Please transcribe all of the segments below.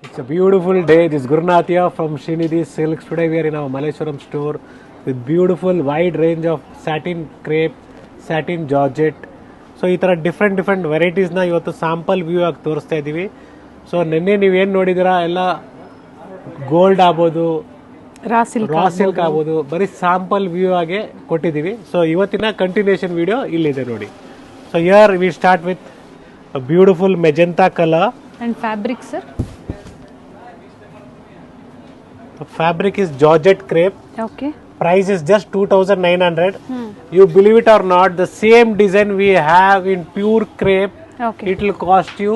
It's a beautiful day. This is Gurunath here from Srinidhi Silks. Today we are in our Malleshwaram store with beautiful wide range of satin crepe, satin georgette. So ಈ ಥರ different ವೆರೈಟೀಸ್ನ ಇವತ್ತು sample view ಆಗಿ ತೋರಿಸ್ತಾ ಇದ್ದೀವಿ. So ನಿನ್ನೆ ನೀವೇನು ನೋಡಿದ್ದೀರಾ ಎಲ್ಲ ಗೋಲ್ಡ್ ಆಗ್ಬೋದು, ರಾ ಸಿಲ್ಕ್ ಆಗ್ಬೋದು, ಬರೀ ಸ್ಯಾಂಪಲ್ ವ್ಯೂ ಆಗಿ ಕೊಟ್ಟಿದ್ದೀವಿ. ಸೊ ಇವತ್ತಿನ ಕಂಟಿನ್ಯೂಷನ್ ವಿಡಿಯೋ ಇಲ್ಲಿದೆ ನೋಡಿ. So here we start with beautiful magenta colour and fabric, sir. The fabric is georgette crepe. Okay. Price is just 2,900. You believe it or not, the same design we have in pure crepe. Okay. It will cost you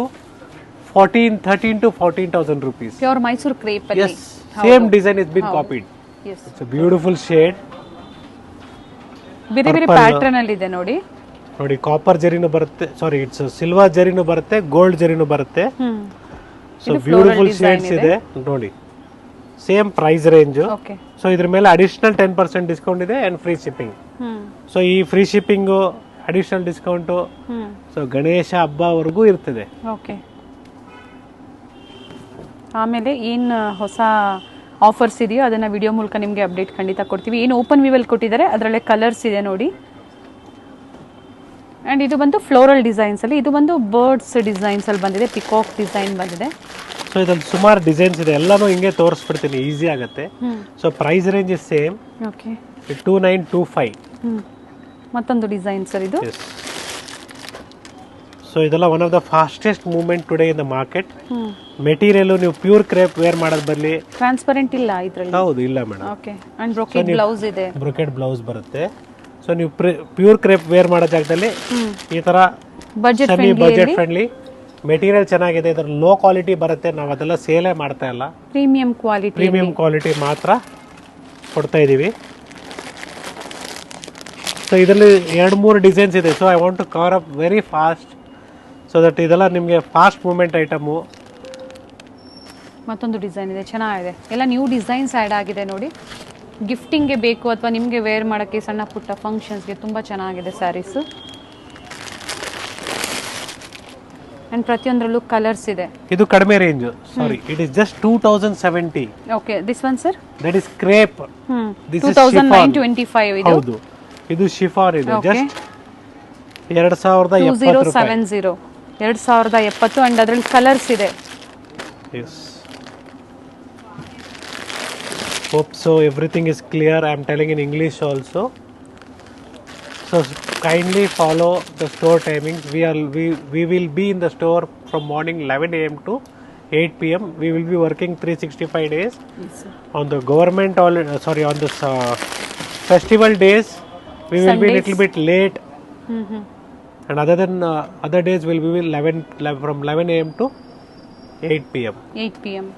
13 to 14,000 rupees. Pure Mysore crepe alli. Yes, same design has been copied. Yes. It's a beautiful shade. ಬೇರೆ ಬೇರೆ pattern ಅಲ್ಲಿ ಇದೆ ನೋಡಿ. ನೋಡಿ copper ಜರಿನೂ ಬರುತ್ತೆ, sorry it's silver ಜರಿನೂ ಬರುತ್ತೆ, gold ಜರಿನೂ ಬರುತ್ತೆ. So beautiful shades ಇದೆ ನೋಡಿ. Same price range. Okay. So ಇದ್ರ ಮೇಲೆ ಅಡಿಷನಲ್ 10% ಡಿಸ್ಕೌಂಟ್ ಇದೆ ಅಂಡ್ ಫ್ರೀ ಶಿಪ್ಪಿಂಗ್. ಸೊ ಈ free shipping additional discount so Ganesha ಹಬ್ಬವರೆಗೂ ಇರ್ತದೆ. ಓಕೆ. ಆಮೇಲೆ ಏನು ಹೊಸ ಆಫರ್ಸ್ ಇದೆಯೋ ಅದನ್ನ ವಿಡಿಯೋ ಮೂಲಕ ನಿಮಗೆ ಅಪ್ಡೇಟ್ ಖಂಡಿತ ಕೊಡ್ತೀವಿ. ಏನು ಓಪನ್ ವ್ಯೂವಲ್ಲಿ ಕೊಟ್ಟಿದ್ದಾರೆ ಅದರಲ್ಲೇ ಕಲರ್ಸ್ ಇದೆ ನೋಡಿ. ಆ್ಯಂಡ್ ಇದು ಬಂದು ಫ್ಲೋರಲ್ ಡಿಸೈನ್ಸ್ ಅಲ್ಲಿ, ಇದು ಬಂದು ಬರ್ಡ್ಸ್ ಡಿಸೈನ್ಸ್ ಅಲ್ಲಿ ಬಂದಿದೆ, ಪಿಕಾಕ್ ಡಿಸೈನ್ ಬಂದಿದೆ. ಸೊ ಇದ್ರಲ್ಲಿ ಸುಮಾರು ಡಿಸೈನ್ಸ್ ಇದೆ, ಎಲ್ಲಾನು ಹಿಂಗೆ ತೋರಿಸ್ಬಿಡ್ತೀನಿ, ಈಸಿ ಆಗುತ್ತೆ. So price range is same. Okay. 2925. ಮತ್ತೊಂದು ಡಿಸೈನ್ ಸರ್ ಇದು. ಸೊ ಇದೆಲ್ಲ one of the fastest movement today in the market. Material ನೀವು ಪ್ಯೂರ್ ಕ್ರೇಪ್ ವೇರ್ ಮಾಡೋದು ಬರಲಿ, ಟ್ರಾನ್ಸ್ಪರೆಂಟ್ ಇಲ್ಲ ಇದರಲ್ಲಿ. ಹೌದು, ಇಲ್ಲ madam. Okay. And brocade blouse ಇದೆ. ಬ್ರೊಕೆಟ್ ಬ್ಲೌಸ್ ಬರುತ್ತೆ. ಸೊ ನೀವು ಪ್ಯೂರ್ ಕ್ರೇಪ್ ವೇರ್ ಮಾಡೋ ಜಾಗದಲ್ಲಿ ಈ ತರ ಬಜೆಟ್ ಫ್ರೆಂಡ್ಲಿ ಮೆಟೀರಿಯಲ್ ಚೆನ್ನಾಗಿದೆ. ಇದರ ಲೋ ಕ್ವಾಲಿಟಿ ಬರುತ್ತೆ, ನಾವು ಅದೆಲ್ಲ ಸೇಲೇ ಮಾಡ್ತಾ ಇಲ್ಲ, ಪ್ರೀಮಿಯಂ ಕ್ವಾಲಿಟಿ ಮಾತ್ರ ಕೊಡ್ತಾ ಇದೀವಿ. ಸೊ ಇದರಲ್ಲಿ 2-3 ಡಿಸೈನ್ಸ್ ಇದೆ. So I want to cover up very fast so that ಇದೆಲ್ಲ ನಿಮಗೆ ಫಾಸ್ಟ್ ಮೂವ್ಮೆಂಟ್ ಐಟಮು. ಮತ್ತೊಂದು ಡಿಸೈನ್ ಇದೆ, ಚೆನ್ನಾಗಿದೆ. ಎಲ್ಲ ನ್ಯೂ ಡಿಸೈನ್ಸ್ ಆ್ಯಡ್ ಆಗಿದೆ ನೋಡಿ. ಗಿಫ್ಟಿಂಗ್ಗೆ ಬೇಕು ಅಥವಾ ನಿಮಗೆ ವೇರ್ ಮಾಡೋಕ್ಕೆ ಸಣ್ಣ ಪುಟ್ಟ ಫಂಕ್ಷನ್ಸ್ಗೆ ತುಂಬ ಚೆನ್ನಾಗಿದೆ ಸ್ಯಾರೀಸು. ಆ್ಯಂಡ್ ಪ್ರತಿಯೊಂದರಲ್ಲೂ ಕಲರ್ಸ್ ಇದೆ. ಇದು ಕಡಿಮೆ range, sorry it is just 2070. Okay. This one sir, that is crepe. 2925 ಇದು. ಹೌದು, ಇದು ಶಿಫಾನ್. ಇದು ಜಸ್ಟ್ 2070. 2070 ಅಂಡ್ ಅದರಲ್ಲಿ ಕಲರ್ಸ್ ಇದೆ. S. Hope so everything is clear. I am telling in English also. So kindly follow the store timings. We will be in the store from morning 11 a.m. to 8 p.m. We will be working 365 days. Yes, On the government on the festival days we will be a little bit late. And other than other days will be from 11 a.m. to 8 p.m. 8 p.m.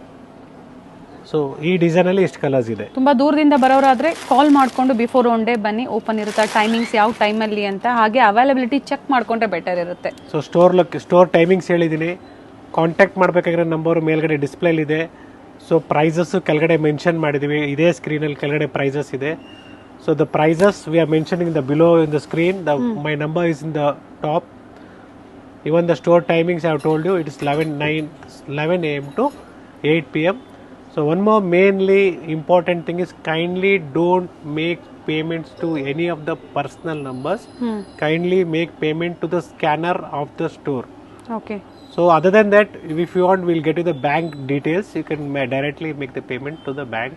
So ಈ design ಅಲ್ಲಿ ಎಷ್ಟು colours ಇದೆ. ತುಂಬಾ ದೂರದಿಂದ ಬರೋರಾದ್ರೆ ಕಾಲ್ ಮಾಡ್ಕೊಂಡು before one day ಬನ್ನಿ, open ಇರುತ್ತೆ, timings ಯಾವ ಟೈಮಲ್ಲಿ ಅಂತ, ಹಾಗೆ ಅವೈಲಬಿಲಿಟಿ ಚೆಕ್ ಮಾಡ್ಕೊಂಡ್ರೆ ಬೆಟರ್ ಇರುತ್ತೆ. ಸೊ ಸ್ಟೋರ್ ಟೈಮಿಂಗ್ಸ್ ಹೇಳಿದ್ದೀನಿ. ಕಾಂಟ್ಯಾಕ್ಟ್ ಮಾಡಬೇಕಾಗಿರೋ ನಂಬರು ಮೇಲ್ಗಡೆ ಡಿಸ್ಪ್ಲೇಲಿ ಇದೆ. ಸೊ ಪ್ರೈಸಸ್ ಕೆಳಗಡೆ ಮೆನ್ಷನ್ ಮಾಡಿದ್ದೀವಿ, ಇದೇ ಸ್ಕ್ರೀನಲ್ಲಿ ಕೆಳಗಡೆ ಪ್ರೈಸಸ್ ಇದೆ. So the prices we are mentioning the below in the screen. My number is in the top. Even the store timings I have told you, it is 11 a.m. to 8 p.m. So one more mainly important thing is kindly don't make payments to any of the personal numbers. Kindly make payment to the scanner of the store. Okay. So other than that, if you want, we'll get you the bank details. You can directly make the payment to the bank.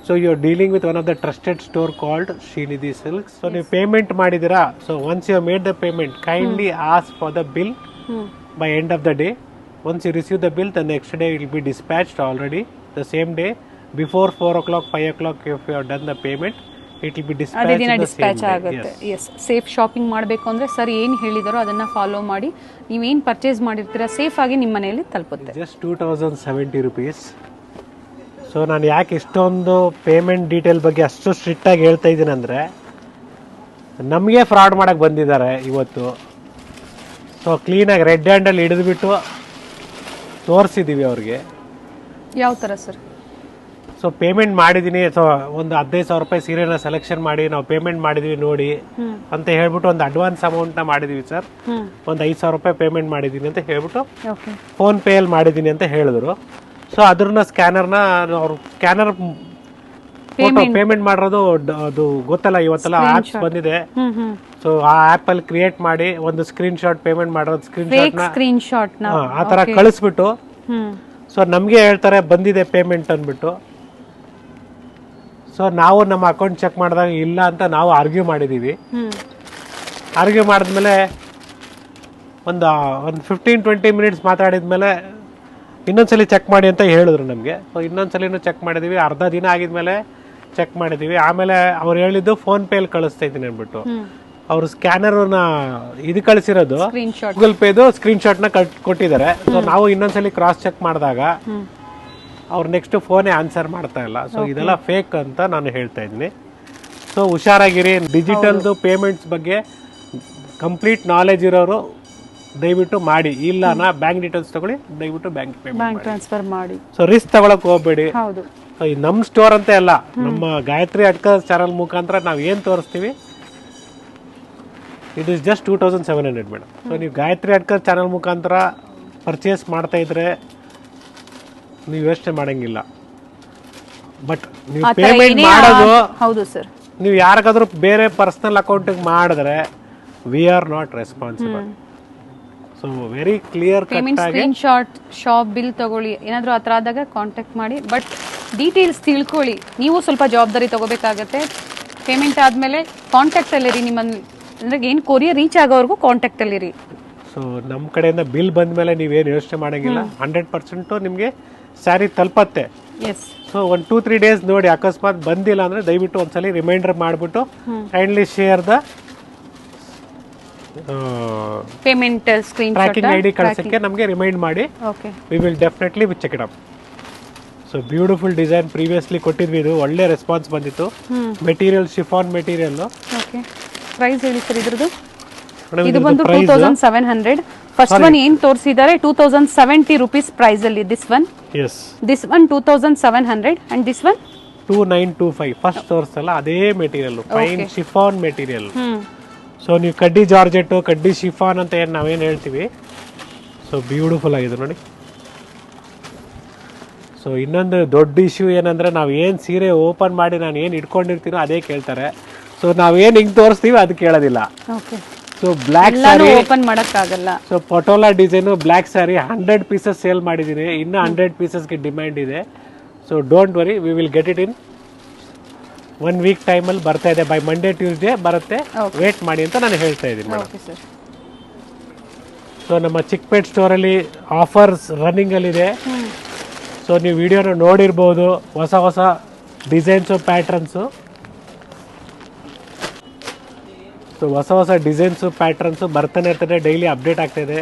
So you're dealing with one of the trusted store called Srinidhi Silks. So you payment madidira. So once you have made the payment, kindly ask for the bill by end of the day. Once you receive the bill, the next day it will be dispatched already. The same day before 4 o'clock 5 o'clock if you have done the payment, it will be dispatched. ಅದೇ ದಿನ dispatch ಆಗುತ್ತೆ. S. Safe shopping ಮಾಡಬೇಕು ಅಂದರೆ sir ಏನು ಹೇಳಿದಾರೋ ಅದನ್ನು follow ಮಾಡಿ ನೀವೇನು purchase ಮಾಡಿರ್ತೀರ safe ಆಗಿ ನಿಮ್ಮ ಮನೆಯಲ್ಲಿ ತಲುಪುತ್ತೆ. Just 2070 rupees. ಸೊ ನಾನು ಯಾಕೆ ಇಷ್ಟೊಂದು ಪೇಮೆಂಟ್ ಡೀಟೇಲ್ ಬಗ್ಗೆ ಅಷ್ಟು ಸ್ಟ್ರಿಕ್ಟ್ ಆಗಿ ಹೇಳ್ತಾ ಇದ್ದೀನಿ ಅಂದರೆ, ನಮಗೆ ಫ್ರಾಡ್ ಮಾಡಕ್ಕೆ ಬಂದಿದ್ದಾರೆ ಇವತ್ತು. ಸೊ ಕ್ಲೀನಾಗಿ ರೆಡ್ ಹ್ಯಾಂಡಲ್ಲಿ ಹಿಡಿದುಬಿಟ್ಟು ತೋರಿಸಿದ್ದೀವಿ ಅವ್ರಿಗೆ. ಯಾವ ಥರ ಸರ್? ಸೊ ಪೇಮೆಂಟ್ ಮಾಡಿದ್ದೀನಿ, ಸೊ ಒಂದು 15,000 ರೂಪಾಯಿ ಸೀರೆನ ಸೆಲೆಕ್ಷನ್ ಮಾಡಿ ನಾವು ಪೇಮೆಂಟ್ ಮಾಡಿದ್ವಿ ನೋಡಿ ಅಂತ ಹೇಳ್ಬಿಟ್ಟು ಒಂದು ಅಡ್ವಾನ್ಸ್ ಅಮೌಂಟ್ನ ಮಾಡಿದ್ವಿ ಸರ್, ಒಂದು 5,000 ರೂಪಾಯಿ ಪೇಮೆಂಟ್ ಮಾಡಿದ್ದೀನಿ ಅಂತ ಹೇಳ್ಬಿಟ್ಟು ಫೋನ್ ಪೇಯಲ್ಲಿ ಮಾಡಿದ್ದೀನಿ ಅಂತ ಹೇಳಿದ್ರು. ಸೊ ಅದ್ರನ್ನ ಸ್ಕ್ಯಾನರ್ನ ಅವ್ರು ಸ್ಕ್ಯಾನರ್ ಪೇಮೆಂಟ್ ಮಾಡಿರೋದು ಅದು ಗೊತ್ತಲ್ಲ, ಇವತ್ತೆಲ್ಲ ಆಪ್ಸ್ ಬಂದಿದೆ. ಸೊ ಆ ಆಪ್ ಅಲ್ಲಿ ಕ್ರಿಯೇಟ್ ಮಾಡಿ ಒಂದು ಸ್ಕ್ರೀನ್ ಶಾಟ್ ಪೇಮೆಂಟ್ ಮಾಡೋದು, ಸ್ಕ್ರೀನ್ ಶಾಟ್ ಆ ತರ ಕಳಿಸ್ಬಿಟ್ಟು ಸೊ ನಮ್ಗೆ ಹೇಳ್ತಾರೆ ಬಂದಿದೆ ಪೇಮೆಂಟ್ ಅಂದ್ಬಿಟ್ಟು. ಸೊ ನಾವು ನಮ್ಮ ಅಕೌಂಟ್ ಚೆಕ್ ಮಾಡಿದಾಗ ಇಲ್ಲ ಅಂತ ನಾವು ಆರ್ಗ್ಯೂ ಮಾಡಿದೀವಿ. ಆರ್ಗ್ಯೂ ಮಾಡಿದ್ಮೇಲೆ ಒಂದು 15-20 ಮಿನಿಟ್ಸ್ ಮಾತಾಡಿದ್ಮೇಲೆ ಇನ್ನೊಂದ್ಸಲಿ ಚೆಕ್ ಮಾಡಿ ಅಂತ ಹೇಳಿದ್ರು ನಮಗೆ. ಸೊ ಇನ್ನೊಂದ್ಸಲಿನೂ ಚೆಕ್ ಮಾಡಿದೀವಿ. ಅರ್ಧ ದಿನ ಆಗಿದ್ಮೇಲೆ ಚೆಕ್ ಮಾಡಿದೀವಿ. ಆಮೇಲೆ ಅವ್ರು ಹೇಳಿದ್ದು ಫೋನ್ ಪೇಲಿ ಕಳಿಸ್ತಾ ಇದ್ದೀನಿ ಅಂದ್ಬಿಟ್ಟು. ಅವರು ಸ್ಕ್ಯಾನರ್ನ ಇದು ಕಳಿಸಿರೋದು ಗೂಗಲ್ ಪೇದು ಸ್ಕ್ರೀನ್ ಶಾಟ್ನ ಕೊಟ್ಟಿದ್ದಾರೆ. ಸೊ ನಾವು ಇನ್ನೊಂದ್ಸಲಿ ಕ್ರಾಸ್ ಚೆಕ್ ಮಾಡಿದಾಗ ಅವ್ರು ನೆಕ್ಸ್ಟ್ ಫೋನೇ ಆನ್ಸರ್ ಮಾಡ್ತಾ ಇಲ್ಲ. ಸೊ ಇದೆಲ್ಲ ಫೇಕ್ ಅಂತ ನಾನು ಹೇಳ್ತಾ ಇದ್ದೀನಿ. ಸೊ ಹುಷಾರಾಗಿರಿ. ಡಿಜಿಟಲ್ದು ಪೇಮೆಂಟ್ಸ್ ಬಗ್ಗೆ ಕಂಪ್ಲೀಟ್ ನಾಲೆಜ್ ಇರೋರು ದಯವಿಟ್ಟು ಮಾಡಿ. ಇಲ್ಲ ಬ್ಯಾಂಕ್ ಡೀಟೇಲ್ಸ್ ತಗೊಳ್ಳಿ, ದಯವಿಟ್ಟು ಬ್ಯಾಂಕ್ ಟ್ರಾನ್ಸ್ಫರ್ ಮಾಡಿ. ಸೊ ರಿಸ್ಕ್ ತಗೊಳಕ್ ಹೋಗ್ಬೇಡಿ. ನಮ್ಮ ಸ್ಟೋರ್ ಅಂತ ಅಲ್ಲ, ನಮ್ಮ ಗಾಯತ್ರಿ ಅಡ್ಕರ್ಸ್ ಚಾನಲ್ ಮುಖಾಂತರ ನಾವು ಏನು ತೋರಿಸ್ತೀವಿ ಇದು ಇಸ್ ಜಸ್ಟ್ 2700 ಮೇಡಮ್. ಸೊ ನೀವು ಗಾಯತ್ರಿ ಅಡ್ಕರ್ ಚಾನಲ್ ಮುಖಾಂತರ ಪರ್ಚೇಸ್ ಮಾಡ್ತಾ ಇದ್ರೆ ನೀವು ಯೋಚನೆ ಮಾಡಂಗಿಲ್ಲ. ಬಟ್ ನೀವು ಪೇಮೆಂಟ್ ಮಾಡೋದು ಹೌದು ಸರ್, ನೀವು ಯಾರಿಗಾದ್ರೂ ಬೇರೆ ಪರ್ಸನಲ್ ಅಕೌಂಟಿಗೆ ಮಾಡಿದ್ರೆ we are not responsible. So very clear payment screen shot, shop bill ತಗೊಳ್ಳಿ, ಏನಾದರೂ ಆ ಥರ ಆದಾಗ ಕಾಂಟ್ಯಾಕ್ಟ್ ಮಾಡಿ. ಬಟ್ ಡೀಟೇಲ್ಸ್ ತಿಳ್ಕೊಳ್ಳಿ. ನೀವು ಸ್ವಲ್ಪ ಜವಾಬ್ದಾರಿ ತಗೋಬೇಕಾಗತ್ತೆ. ಪೇಮೆಂಟ್ ಆದಮೇಲೆ ಕಾಂಟ್ಯಾಕ್ಟಲ್ಲಿರಿ. ನಿಮ್ಮನ್ನು ಅಂದ್ರೆ ಏನು ಕೊರಿಯರ್ ರೀಚ್ ಆಗೋವರೆಗೂ ಕಾಂಟ್ಯಾಕ್ಟಲ್ಲಿರಿ. ಸೊ ನಮ್ಮ ಕಡೆಯಿಂದ ಬಿಲ್ ಬಂದ ಮೇಲೆ ನೀವೇನು ಯೋಚನೆ ಮಾಡೋಂಗಿಲ್ಲ. 100% ನಿಮಗೆ ಸ್ಯಾರಿ ತಲುಪತ್ತೆ. ಎಸ್. ಸೊ 1-2-3 ಡೇಸ್ ನೋಡಿ. ಅಕಸ್ಮಾತ್ ಬಂದಿಲ್ಲ ಅಂದರೆ ದಯವಿಟ್ಟು ಒಂದ್ಸಲಿ ರಿಮೈಂಡರ್ ಮಾಡಿಬಿಟ್ಟು kindly share the payment screen tracking ID ಕಳ್ಸಕ್ಕೆ ನಮಗೆ ರಿಮೈಂಡ್ ಮಾಡಿ. We will definitely check it up. So beautiful design previously ಕೊಟ್ಟಿದ್ವಿ. ಇದು ಒಳ್ಳೆ ರೆಸ್ಪಾನ್ಸ್ ಬಂದಿತ್ತು. Material chiffon material. ಪ್ರೈಸ್ ಹೇಳಿ ಸರ್ ಇದ್ರದ್ದು? ಇದು ಬಂದು 2700. ಫಸ್ಟ್ ಒನ್ ಏನ್ ತೋರಿಸಿದ್ದಾರೆ 2070 ರೂಪೀಸ್ ಪ್ರೈಸ್ ಅಲ್ಲಿ. This one 2700 and this one 2925. First ತೋರಿಸಲ್ಲ ಅದೇ material, fine chiffon material. So ನೀವು ಕಡ್ಡಿ ಜಾರ್ಜೆಟ್, ಕಡ್ಡಿ ಶಿಫಾನ್ ಅಂತ ಏನು ನಾವೇನು ಹೇಳ್ತೀವಿ. ಸೊ ಬ್ಯೂಟಿಫುಲ್ ಆಗಿದೆ ನೋಡಿ. ಸೊ ಇನ್ನೊಂದು ದೊಡ್ಡ ಇಶ್ಯೂ ಏನಂದ್ರೆ ನಾವು ಏನು ಸೀರೆ ಓಪನ್ ಮಾಡಿ ನಾನು ಏನು ಇಟ್ಕೊಂಡಿರ್ತೀನೋ ಅದೇ ಕೇಳ್ತಾರೆ. ಸೊ ನಾವೇನು ಹಿಂಗೆ ತೋರಿಸ್ತೀವಿ ಅದು ಕೇಳೋದಿಲ್ಲ. ಸೊ ಬ್ಲ್ಯಾಕ್ ಸ್ಯಾರಿ ಓಪನ್ ಮಾಡೋಕ್ಕಾಗಲ್ಲ. So Patola design black saree 100 pieces sale ಮಾಡಿದ್ದೀನಿ. ಇನ್ನೂ 100 ಪೀಸಸ್ಗೆ ಡಿಮ್ಯಾಂಡ್ ಇದೆ. So don't worry, we will get it in 1 week ಟೈಮಲ್ಲಿ ಬರ್ತಾ ಇದೆ. ಬೈ ಮಂಡೇ ಟ್ಯೂಸ್ಡೇ ಬರುತ್ತೆ. ವೇಟ್ ಮಾಡಿ ಅಂತ ನಾನು ಹೇಳ್ತಾ ಇದ್ದೀನಿ ಮೇಡಮ್. ಸೊ ನಮ್ಮ ಚಿಕ್ಕಪೇಟ್ ಸ್ಟೋರಲ್ಲಿ ಆಫರ್ಸ್ ರನ್ನಿಂಗಲ್ಲಿದೆ. ಸೊ ನೀವು ವಿಡಿಯೋನ ನೋಡಿರ್ಬೋದು. ಹೊಸ ಹೊಸ ಡಿಸೈನ್ಸು, ಪ್ಯಾಟ್ರನ್ಸು. ಸೊ ಹೊಸ ಡಿಸೈನ್ಸು, ಪ್ಯಾಟ್ರನ್ಸು ಬರ್ತಾನೆ ಇರ್ತದೆ. ಡೈಲಿ ಅಪ್ಡೇಟ್ ಆಗ್ತಾಯಿದೆ.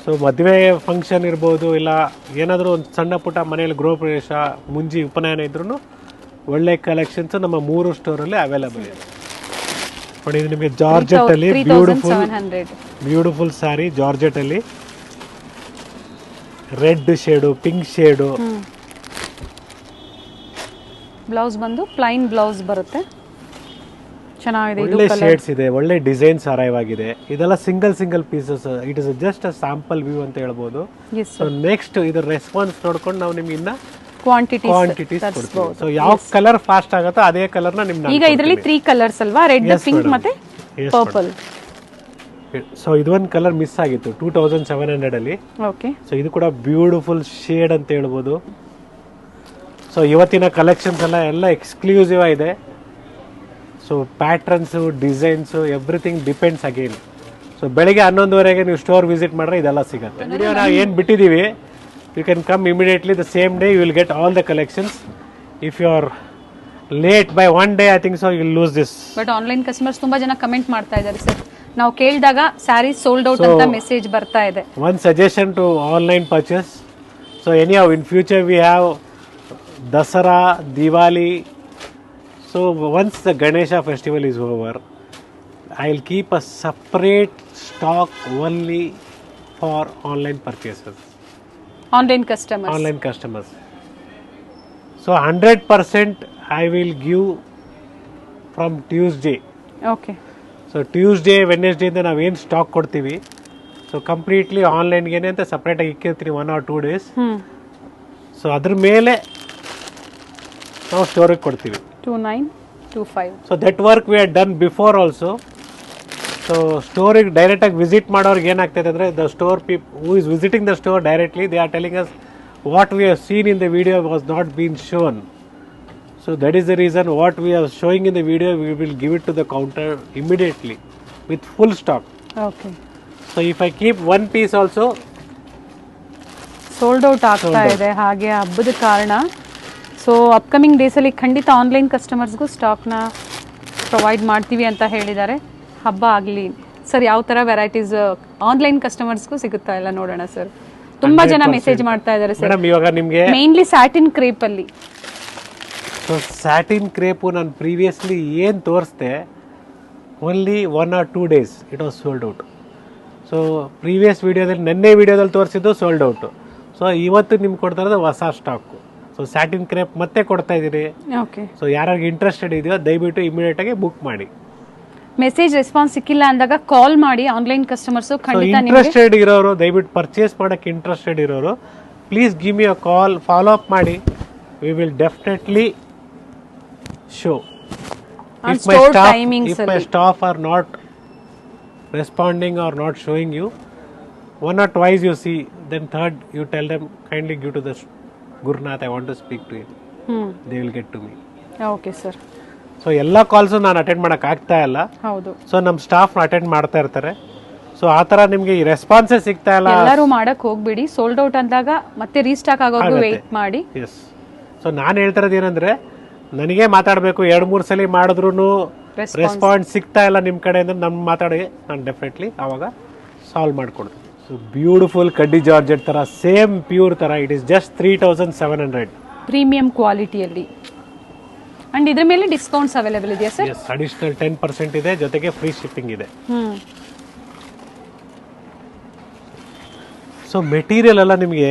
ಸೊ ಮದುವೆ ಫಂಕ್ಷನ್ ಇರ್ಬೋದು, ಇಲ್ಲ ಏನಾದರೂ ಒಂದು ಸಣ್ಣ ಪುಟ್ಟ ಮನೇಲಿ ಗೃಹ ಪ್ರವೇಶ, ಮುಂಜಿ ಉಪನಯನ ಇದ್ರೂ ಒಳ್ಳೆ ಕಲೆಕ್ಷನ್ಸ್ ನಮ್ಮ 3 ಸ್ಟೋರಲ್ಲಿ ಅವೈಲೇಬಲ್ ಇದೆ. ನೋಡಿ ಇದು ನಿಮಗೆ ಜಾರ್ಜೆಟ್ ಅಲ್ಲಿ ಬ್ಯೂಟಿಫುಲ್ ಸ್ಯಾರಿ. ಜಾರ್ಜೆಟ್ ಅಲ್ಲಿ red shade, pink shade. Blouse ಬಂದು ಪ್ಲೈನ್ ಬ್ಲೌಸ್ ಬರುತ್ತೆ. ಚೆನ್ನಾಗಿದೆ. ಒಳ್ಳೆ ಶೇಡ್ಸ್ ಇದೆ, ಒಳ್ಳೆ ಡಿಸೈನ್ಸ್ ಅರೈವ್ ಆಗಿದೆ. ಇದೆಲ್ಲ single pieces. It is just a sample view ಅಂತ ಹೇಳ್ಬೋದು. ಸೊ ನೆಕ್ಸ್ಟ್ ಇದರ ರೆಸ್ಪಾನ್ಸ್ ನೋಡ್ಕೊಂಡು ನಾವು ನಿಮ್ಗೆ ಇನ್ನ ಕ್ವಾಂಟಿಟೀಸ್ ಕೊಡ್ತೀವಿ. ಸೊ ಯಾವ ಕಲರ್ ಫಾಸ್ಟ್ ಆಗುತ್ತೋ ಅದೇ ಕಲರ್ನ ನಿಮ್ಗೆ ಈಗ ಇದರಲ್ಲಿ 3 ಕಲರ್ಸ್ ಅಲ್ವಾ? ರೆಡ್, ಪಿಂಕ್ ಮತ್ತೆ ಪರ್ಪಲ್. ಸೊ ಇದೊಂದು ಕಲರ್ ಮಿಸ್ ಆಗಿತ್ತು 2700 ಅಲ್ಲಿ. ಸೊ ಇದು ಕೂಡ ಬ್ಯೂಟಿಫುಲ್ ಶೇಡ್ ಅಂತ ಹೇಳ್ಬೋದು. ಸೊ ಇವತ್ತಿನ ಕಲೆಕ್ಷನ್ಸ್ ಎಲ್ಲ ಎಕ್ಸ್ಕ್ಲೂಸಿವ್ ಆಗಿದೆ. So patterns, designs, everything depends again. So ಬೆಳಿಗ್ಗೆ 11:30ಗೆ ನೀವು ಸ್ಟೋರ್ ವಿಸಿಟ್ ಮಾಡಿದ್ರೆ ಇದೆಲ್ಲ ಸಿಗುತ್ತೆ. ವಿಡಿಯೋ ನಾವು ಏನು ಬಿಟ್ಟಿದ್ದೀವಿ, you can come immediately the same day. You will get all the collections. If you are late by 1 day, I think so you will lose this. But online customers ತುಂಬಾ ಜನ comment ಮಾಡ್ತಾ ಇದ್ದಾರೆ sir. ನಾವು ಕೇಳಿದಾಗ sari sold out ಅಂತ message ಬರ್ತಾ ಇದೆ. One suggestion to online purchase. So anyhow in future we have Dasara, Diwali. So once the Ganesha festival is over, I will keep a separate stock only for online purchases. Online customers. So 100% I will give from Tuesday. Okay. So Tuesday, Wednesday ಇಂದ ನಾವು ಏನು stock ಕೊಡ್ತೀವಿ, so completely ಆನ್ಲೈನ್ಗೆ ಅಂತ ಸಪ್ರೇಟಾಗಿ ಇಕ್ಕಿರ್ತೀನಿ 1 or 2 days. So ಅದ್ರ ಮೇಲೆ ನಾವು ಸ್ಟೋರಿಗೆ ಕೊಡ್ತೀವಿ. 2925. So that work we are done before also. So ಸ್ಟೋರಿಗೆ ಡೈರೆಕ್ಟಾಗಿ ವಿಸಿಟ್ ಮಾಡೋರ್ಗೆ ಏನಾಗ್ತದೆ ಅಂದರೆ the store who is visiting the store directly they are telling us what we have seen in the video was not been shown. So that is the reason what we are showing in the video, we will give it to the counter immediately with full stock. Okay. So if I keep one piece also, sold out ಆಗ್ತಾ ಇದೆ ಹಾಗೆ ಹಬ್ಬದ ಕಾರಣ. So upcoming ಡೇಸಲ್ಲಿ ಖಂಡಿತ online ಕಸ್ಟಮರ್ಸ್ಗೂ ಸ್ಟಾಕ್ನ provide ಮಾಡ್ತೀವಿ ಅಂತ ಹೇಳಿದ್ದಾರೆ. ಹಬ್ಬ ಆಗಲಿ ಸರ್, ಯಾವ ಥರ ವೆರೈಟೀಸ್ ಆನ್ಲೈನ್ ಕಸ್ಟಮರ್ಸ್ಗೂ ಸಿಗುತ್ತಾ ಇಲ್ಲ ನೋಡೋಣ ಸರ್. ತುಂಬ ಜನ ಮೆಸೇಜ್ ಮಾಡ್ತಾ ಇದ್ದಾರೆ ಸರ್. ಮೇಡಮ್ ಇವಾಗ ನಿಮಗೆ ಮೇನ್ಲಿ ಸ್ಯಾಟಿನ್ ಕ್ರೇಪಲ್ಲಿ. ಸೊ ಸ್ಯಾಟಿನ್ ಕ್ರೇಪು ನಾನು ಪ್ರೀವಿಯಸ್ಲಿ ಏನು ತೋರಿಸ್ದೆ, only 1 or 2 days it was sold out. So previous ವಿಡಿಯೋದಲ್ಲಿ ನೆನ್ನೆ ವಿಡಿಯೋದಲ್ಲಿ ತೋರಿಸಿದ್ದು ಸೋಲ್ಡ್ ಔಟು. ಸೊ ಇವತ್ತು ನಿಮ್ಗೆ ಕೊಡ್ತಾ ಇರೋದು ಹೊಸ ಸ್ಟಾಕು. ಸೊ ಸ್ಯಾಟಿನ್ ಕ್ರೇಪ್ ಮತ್ತೆ ಕೊಡ್ತಾ ಇದ್ದೀರಿ. ಓಕೆ. ಸೊ ಯಾರಿಗೆ ಇಂಟ್ರೆಸ್ಟೆಡ್ ಇದೆಯೋ ದಯವಿಟ್ಟು ಇಮಿಡಿಯೇಟಾಗಿ ಬುಕ್ ಮಾಡಿ. ಮೆಸೇಜ್ ರೆಸ್ಪಾನ್ಸ್ ಸಿಕ್ಕಿಲ್ಲ ಅಂದಾಗ ಕಾಲ್ ಮಾಡಿ. ಆನ್ಲೈನ್ ಕಸ್ಟಮರ್ಸ್ ಖಂಡಿತ ಇಂಟ್ರೆಸ್ಟೆಡ್ ಇರೋರು, ದಯವಿಟ್ಟು ಪರ್ಚೇಸ್ ಮಾಡಕ್ಕೆ ಇಂಟ್ರೆಸ್ಟೆಡ್ ಇರೋರು please give me a call, follow up ಮಾಡಿ. We will definitely show. If my staff are not responding or not showing you, 1 or 2 you see, then third you tell them kindly give to the Gurnath, I want to speak to him. They will get to me. Okay sir. So ಎಲ್ಲ calls ನಾನು attend ಮಾಡೋಕೆ ಆಗ್ತಾ ಇಲ್ಲ. ಹೌದು. So ನಮ್ಮ staff attend ಮಾಡ್ತಾ ಇರ್ತಾರೆ. So ಆ ಥರ ನಿಮಗೆ ಈ ರೆಸ್ಪಾನ್ಸೇ ಸಿಗ್ತಾ ಇಲ್ಲ. ಎಲ್ಲರೂ ಮಾಡಕ್ ಹೋಗ್ಬಿಡಿ. ಸೋಲ್ಡ್ ಔಟ್ ಅಂದಾಗ ಮತ್ತೆ ರೀಸ್ಟಾಕ್ ಆಗೋದು ವೇಟ್ ಮಾಡಿ. ಎಸ್. ಸೊ ನಾನು ಹೇಳ್ತಾ ಇರೋದು ಏನಂದ್ರೆ, ನನಗೆ ಮಾತಾಡಬೇಕು 2-3 ಸಲ ಮಾಡಿದ್ರು ರೆಸ್ಪಾನ್ಸ್ ಸಿಗ್ತಾ ಇಲ್ಲ ನಿಮ್ಮ ಕಡೆಯಿಂದ, ನಮ್ಮ ಮಾತಾಡಿ ನಾನು ಡೆಫಿನೆಟ್ಲಿ ಆವಾಗ ಸಾಲ್ವ್ ಮಾಡಿಕೊಡ್ತೀನಿ. ಸೊ ಬ್ಯೂಟಿಫುಲ್ ಕಡ್ಡಿ ಜಾರ್ಜೆಟ್ ಥರ ಸೇಮ್ ಪ್ಯೂರ್ ಥರ ಇಟ್ ಈಸ್ ಜಸ್ಟ್ 3700 ಪ್ರೀಮಿಯಂ ಕ್ವಾಲಿಟಿಯಲ್ಲಿ. ಅಂಡ್ ಇದ್ರ ಮೇಲೆ ಡಿಸ್ಕೌಂಟ್ಸ್ ಅವೈಲೇಬಲ್ ಇದೆಯಾ ಸರ್? ಎಸ್, ಅಡಿಷನಲ್ 10% ಇದೆ, ಜೊತೆಗೆ ಫ್ರೀ ಶಿಪ್ಪಿಂಗ್ ಇದೆ. ಸೊ ಮೆಟೀರಿಯಲ್ ಎಲ್ಲ ನಿಮಗೆ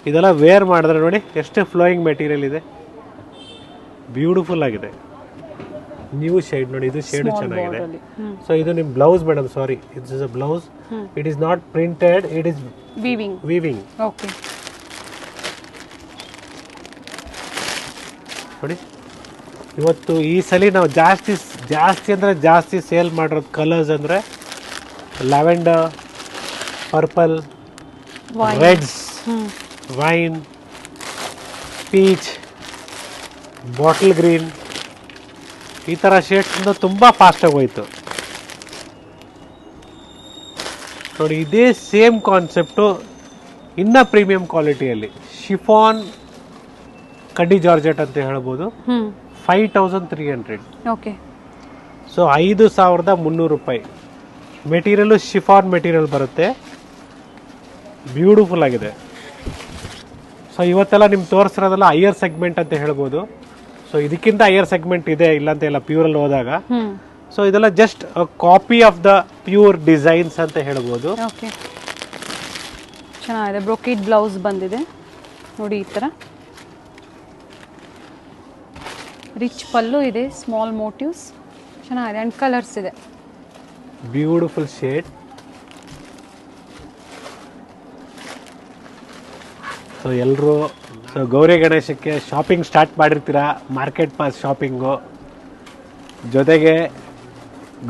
ಇದೆಲ್ಲ ವೇರ್ ಮಾಡಿದ್ರೆ ನೋಡಿ ಎಷ್ಟು ಫ್ಲೋಯಿಂಗ್ ಮೆಟೀರಿಯಲ್ ಇದೆ, ಬ್ಯೂಟಿಫುಲ್ ಆಗಿದೆ. ನ್ಯೂ ಶೇಡ್ ನೋಡಿ, ಇದು ಶೇಡು ಚೆನ್ನಾಗಿದೆ. ಸೊ ಇದು ನಿಮ್ಮ blouse madam, sorry it's is a blouse. It is not printed, it is weaving. Okay. ನೋಡಿ ಇವತ್ತು ಈ ಸಲ ನಾವು ಜಾಸ್ತಿ ಅಂದರೆ ಜಾಸ್ತಿ ಸೇಲ್ ಮಾಡಿರೋದು ಕಲರ್ಸ್ ಅಂದರೆ lavender, purple, ರೆಡ್ಸ್, wine, peach, bottle green, ಈ ಥರ ಶೇಡ್ಸಿಂದ ತುಂಬ ಫಾಸ್ಟಾಗಿ ಹೋಯಿತು ನೋಡಿ. ಇದೇ ಸೇಮ್ ಕಾನ್ಸೆಪ್ಟು ಇನ್ನು ಪ್ರೀಮಿಯಂ ಕ್ವಾಲಿಟಿಯಲ್ಲಿ ಶಿಫಾನ್ ಕಡ್ಡಿ ಜಾರ್ಜೆಟ್ ಅಂತ ಹೇಳ್ಬೋದು. 5300. ಓಕೆ. ಸೊ 5300 ರೂಪಾಯಿ. ಮೆಟೀರಿಯಲು ಶಿಫಾನ್ ಮೆಟೀರಿಯಲ್ ಬರುತ್ತೆ, ಬ್ಯೂಟಿಫುಲ್ ಆಗಿದೆ. ಸೊ ಇವತ್ತೆಲ್ಲ ನಿಮ್ಗೆ ತೋರಿಸಿರೋದೆಲ್ಲ ಹೈಯರ್ ಸೆಗ್ಮೆಂಟ್ ಅಂತ ಹೇಳ್ಬೋದು. ಸೊ ಇದಕ್ಕಿಂತ ಹೈಯರ್ ಸೆಗ್ಮೆಂಟ್ ಇದೆ, ಇಲ್ಲಂತ ಇಲ್ಲ ಪ್ಯೂರಲ್ಲಿ ಹೋದಾಗ. ಸೊ ಇದೆಲ್ಲ just copy of the pure designs ಅಂತ ಹೇಳ್ಬೋದು. ಓಕೆ, ಚೆನ್ನಾಗಿದೆ. ಬ್ರೊಕೇಡ್ ಬ್ಲೌಸ್ ಬಂದಿದೆ ನೋಡಿ, ಈ ಥರ ರಿಚ್ ಪಲ್ಲು ಇದೆ, ಸ್ಮಾಲ್ ಮೋಟಿವ್ಸ್ ಚೆನ್ನಾಗಿದೆ, ಆ್ಯಂಡ್ ಕಲರ್ಸ್ ಇದೆ. Beautiful shade. ಸೊ ಎಲ್ಲರೂ ಗೌರಿ ಗಣೇಶಕ್ಕೆ ಶಾಪಿಂಗ್ ಸ್ಟಾರ್ಟ್ ಮಾಡಿರ್ತೀರ, ಮಾರ್ಕೆಟ್ ಪಾಸ್ ಶಾಪಿಂಗು, ಜೊತೆಗೆ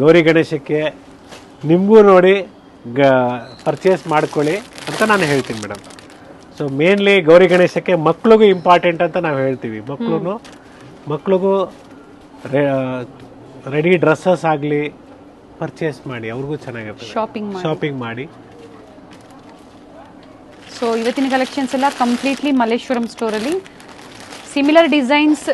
ಗೌರಿ ಗಣೇಶಕ್ಕೆ ನಿಮಗೂ ನೋಡಿ ಪರ್ಚೇಸ್ ಮಾಡ್ಕೊಳ್ಳಿ ಅಂತ ನಾನು ಹೇಳ್ತೀನಿ ಮೇಡಮ್. ಸೊ ಮೇನ್ಲಿ ಗೌರಿ ಗಣೇಶಕ್ಕೆ ಮಕ್ಳಿಗೂ ಇಂಪಾರ್ಟೆಂಟ್ ಅಂತ ನಾವು ಹೇಳ್ತೀವಿ. ಮಕ್ಳಿಗೂ ರೆಡಿ ಡ್ರೆಸ್ಸಸ್ ಆಗಲಿ ಪರ್ಚೇಸ್ ಮಾಡಿ, ಅವ್ರಿಗೂ ಚೆನ್ನಾಗಿರ್ತದೆ, ಶಾಪಿಂಗ್ ಮಾಡಿ. ಸೊ ಇವತ್ತಿನ ಕಲೆಕ್ಷನ್ಸ್ ಎಲ್ಲ ಕಂಪ್ಲೀಟ್ಲಿ ಮಲ್ಲೇಶ್ವರಂ ಸ್ಟೋರಲ್ಲಿ. ಸಿಮಿಲರ್ ಡಿಸೈನ್ಸ್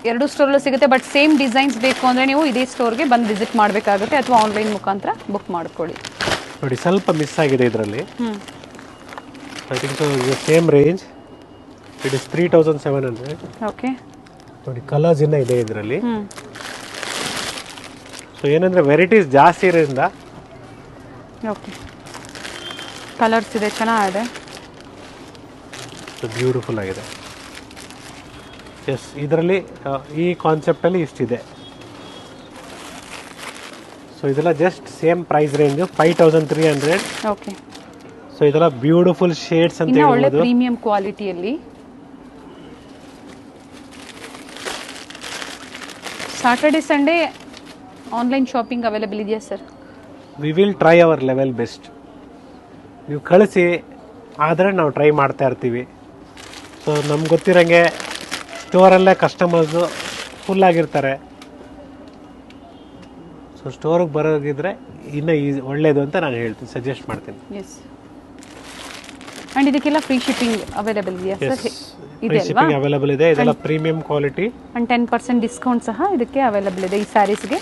2 ಸ್ಟೋರಲ್ಲೂ ಸಿಗುತ್ತೆ, ಬಟ್ ಸೇಮ್ ಡಿಸೈನ್ಸ್ ಬೇಕು ಅಂದರೆ ನೀವು ಇದೇ ಸ್ಟೋರ್ಗೆ ಬಂದು ವಿಸಿಟ್ ಮಾಡಬೇಕಾಗುತ್ತೆ ಅಥವಾ ಆನ್ಲೈನ್ ಮುಖಾಂತರ ಬುಕ್ ಮಾಡ್ಕೊಳ್ಳಿ. ನೋಡಿ ಸ್ವಲ್ಪ ಮಿಸ್ ಆಗಿದೆ ಇದರಲ್ಲಿ. I think so same range, it is 3700. Okay ನೋಡಿ ಕಲರ್ಸ್ ಇನ್ನೂ ಇದೆ ಇದರಲ್ಲಿ. ಸೊ ಏನಂದರೆ ವೆರೈಟೀಸ್ ಜಾಸ್ತಿ ಇರೋದ್ರಿಂದ ಓಕೆ ಕಲರ್ಸ್ ಇದೆ, ಚೆನ್ನಾಗಿದೆ, ಬ್ಯೂಟಿಫುಲ್ ಆಗಿದೆ. ಎಸ್, ಇದರಲ್ಲಿ ಈ ಕಾನ್ಸೆಪ್ಟಲ್ಲಿ ಇಷ್ಟಿದೆ. ಸೊ ಇದೆಲ್ಲ just same price range 5300. Okay. So ಇದೆಲ್ಲ ಬ್ಯೂಟಿಫುಲ್ ಶೇಡ್ಸ್ ಅಂತ ಹೇಳ್ಬೋದು, ಪ್ರೀಮಿಯಂ ಕ್ವಾಲಿಟಿಯಲ್ಲಿ. Saturday Sunday online shopping available ಇದೆಯಾ sir? We will try our level best. ನೀವು ಕಳಿಸಿ, ಆದರೆ ನಾವು ಟ್ರೈ ಮಾಡ್ತಾ ಇರ್ತೀವಿ. ಸೊ ನಮ್ಗೆ ಗೊತ್ತಿರೋಂಗೆ ಸ್ಟೋರಲ್ಲೇ ಕಸ್ಟಮರ್ಸು ಫುಲ್ಲಾಗಿರ್ತಾರೆ. ಸೊ ಸ್ಟೋರಿಗೆ ಬರೋಗಿದ್ರೆ ಇನ್ನೂ ಒಳ್ಳೆಯದು ಅಂತ ನಾನು ಹೇಳ್ತೀನಿ, ಸಜೆಸ್ಟ್ ಮಾಡ್ತೀನಿ. ಎಸ್. ಆ್ಯಂಡ್ ಇದಕ್ಕೆಲ್ಲ ಫ್ರೀ ಶಿಪ್ಪಿಂಗ್ ಅವೈಲೇಬಲ್ ಇದೆಯಾ ಸರ್? ಇದೆ ಅಲ್ವಾ? ಶಿಪ್ಪಿಂಗ್ ಅವೈಲೇಬಲ್ ಇದೆ. ಇದೆಲ್ಲ ಪ್ರೀಮಿಯಂ ಕ್ವಾಲಿಟಿ. ಆ್ಯಂಡ್ 10% ಡಿಸ್ಕೌಂಟ್ ಸಹ ಇದಕ್ಕೆ ಅವೈಲೇಬಲ್ ಇದೆ ಈ ಸ್ಯಾರೀಸ್ಗೆ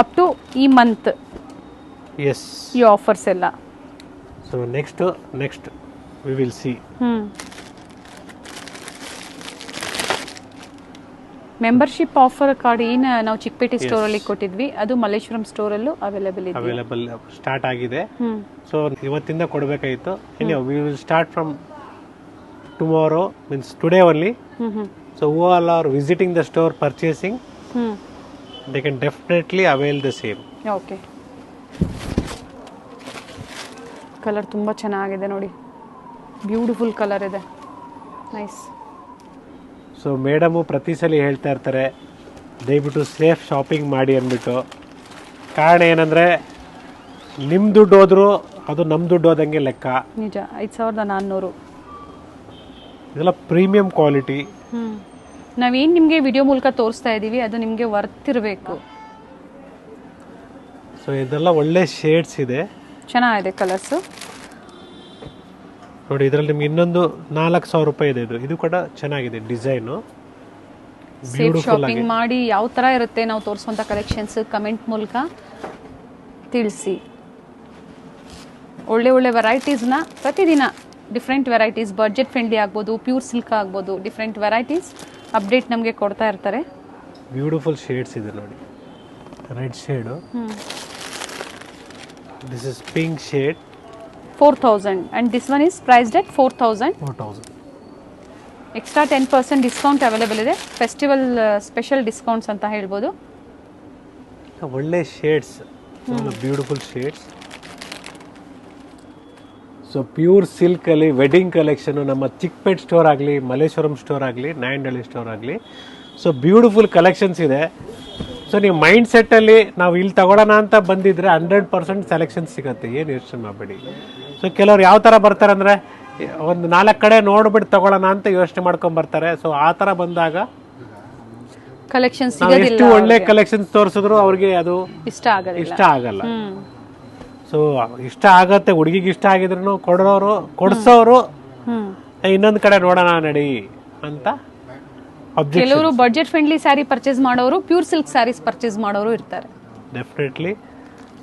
ಅಪ್ ಟು ಈ ಮಂತ್. ಎಸ್. ಈ ಆಫರ್ಸ್ ಎಲ್ಲ. So next we will see. Membership offer card ಏನು ನಾವು ಚಿಕ್ಕಪೇಟೆ ಸ್ಟೋರಲ್ಲಿ ಕೊಟ್ಟಿದ್ವಿ, ಅದು ಮಲ್ಲೇಶ್ವರಂ ಸ್ಟೋರಲ್ಲೂ ಅವೈಲೇಬಲ್ ಇದೆ. ಅವೈಲೇಬಲ್ ಸ್ಟಾರ್ಟ್ ಆಗಿದೆ. ಸೊ ಇವತ್ತಿಂದ ಕೊಡಬೇಕಾಯಿತು. We will start from tomorrow, means today only. So who all are visiting the store purchasing, they can definitely avail the same. Okay. Colour ತುಂಬ ಚೆನ್ನಾಗಿದೆ ನೋಡಿ, ಬ್ಯೂಟಿಫುಲ್ ಕಲರ್ ಇದೆ, ನೈಸ್. ಸೊ ಮೇಡಮು ಪ್ರತಿ ಸಲ ಹೇಳ್ತಾ ಇರ್ತಾರೆ ದಯವಿಟ್ಟು ಸೇಫ್ ಶಾಪಿಂಗ್ ಮಾಡಿ ಅಂದ್ಬಿಟ್ಟು. ಕಾರಣ ಏನಂದರೆ ನಿಮ್ಮ ದುಡ್ಡು ಹೋದ್ರು ಅದು ನಮ್ಮ ದುಡ್ಡು ಹೋದಂಗೆ ಲೆಕ್ಕ. ನಿಜ. 5400. ಇದೆಲ್ಲ ಪ್ರೀಮಿಯಂ ಕ್ವಾಲಿಟಿ. ನಾವೇನು ನಿಮಗೆ ವಿಡಿಯೋ ಮೂಲಕ ತೋರಿಸ್ತಾ ಇದ್ದೀವಿ ಅದು ನಿಮಗೆ ವರ್ತ್ ಇರಬೇಕು. ಸೊ ಇದೆಲ್ಲ ಒಳ್ಳೆ ಶೇಡ್ಸ್ ಇದೆ, ಚೆನ್ನಾಗಿದೆ ಕಲರ್ಸು ನೋಡಿ. ಇದರಲ್ಲಿ ನಿಮ್ಗೆ ಇನ್ನೊಂದು 4000 ರೂಪಾಯಿ ಇದೆ. ಇದು ಕೂಡ ಚೆನ್ನಾಗಿದೆ ಡಿಸೈನು. ಸೇಫ್ ಶಾಪಿಂಗ್ ಮಾಡಿ ಯಾವ ಥರ ಇರುತ್ತೆ ನಾವು ತೋರಿಸುವಂಥ ಕಲೆಕ್ಷನ್ಸ್ ಕಮೆಂಟ್ ಮೂಲಕ ತಿಳಿಸಿ. ಒಳ್ಳೆ ಒಳ್ಳೆ ವೆರೈಟೀಸ್ನ ಪ್ರತಿದಿನ ಡಿಫ್ರೆಂಟ್ ವೆರೈಟೀಸ್, ಬಡ್ಜೆಟ್ ಫ್ರೆಂಡ್ಲಿ ಆಗ್ಬೋದು, ಪ್ಯೂರ್ ಸಿಲ್ಕ್ ಆಗ್ಬೋದು, ಡಿಫ್ರೆಂಟ್ ವೆರೈಟೀಸ್ ಅಪ್ಡೇಟ್ ನಮಗೆ ಕೊಡ್ತಾ ಇರ್ತಾರೆ. ಬ್ಯೂಟಿಫುಲ್ ಶೇಡ್ಸ್ ಇದೆ ನೋಡಿ. Red shade, this is pink shade. 4000 and this one is priced at 4000. Extra 10% discount available ಇದೆ. ಫೆಸ್ಟಿವಲ್ ಸ್ಪೆಷಲ್ ಡಿಸ್ಕೌಂಟ್ಸ್ ಅಂತ ಹೇಳ್ಬೋದು. ಒಳ್ಳೆ shades, beautiful shades. So pure ಸಿಲ್ಕಲ್ಲಿ ವೆಡ್ಡಿಂಗ್ ಕಲೆಕ್ಷನ್ ನಮ್ಮ ಚಿಕ್ಕಪೇಟ್ ಸ್ಟೋರ್ ಆಗಲಿ, ಮಲ್ಲೇಶ್ವರಂ ಸ್ಟೋರ್ ಆಗಲಿ, ನಾಯಂಡಹಳ್ಳಿ ಸ್ಟೋರ್ ಆಗಲಿ, ಸೊ ಬ್ಯೂಟಿಫುಲ್ ಕಲೆಕ್ಷನ್ಸ್ ಇದೆ. ಸೊ ನೀವು ಮೈಂಡ್ ಸೆಟ್ಟಲ್ಲಿ ನಾವು ಇಲ್ಲಿ ತಗೊಳ್ಳೋಣ ಅಂತ ಬಂದಿದ್ರೆ 100% ಸೆಲೆಕ್ಷನ್ ಸಿಗುತ್ತೆ, ಏನು ಯೋಚನೆ ಮಾಡಬೇಡಿ. ಸೊ ಕೆಲವ್ರು ಯಾವ ಥರ ಬರ್ತಾರೆ ಅಂದರೆ ಒಂದು 4 ಕಡೆ ನೋಡ್ಬಿಟ್ಟು ತಗೊಳ್ಳೋಣ ಅಂತ ಯೋಚನೆ ಮಾಡ್ಕೊಂಡು ಬರ್ತಾರೆ. ಸೊ ಆ ಥರ ಬಂದಾಗ ಕಲೆಕ್ಷನ್ಸ್ ಎಷ್ಟು ಒಳ್ಳೆ ಕಲೆಕ್ಷನ್ಸ್ ತೋರಿಸಿದ್ರು ಅವ್ರಿಗೆ ಅದು ಇಷ್ಟ ಆಗಲ್ಲ. ಸೊ ಇಷ್ಟ ಆಗತ್ತೆ, ಹುಡುಗಿಗೆ ಇಷ್ಟ ಆಗಿದ್ರು ಕೊಡ್ಸೋರು ಇನ್ನೊಂದು ಕಡೆ ನೋಡೋಣ ನಡಿ ಅಂತ. ಕೆಲವರು ಬಡ್ಜೆಟ್ ಫ್ರೆಂಡ್ಲಿ ಸ್ಯಾರಿ ಪರ್ಚೇಸ್ ಮಾಡೋರು, ಪ್ಯೂರ್ ಸಿಲ್ಕ್ ಸ್ಯಾರೀಸ್ ಪರ್ಚೇಸ್ ಮಾಡೋರು ಇರ್ತಾರೆ ಡೆಫಿನೆಟ್ಲಿ.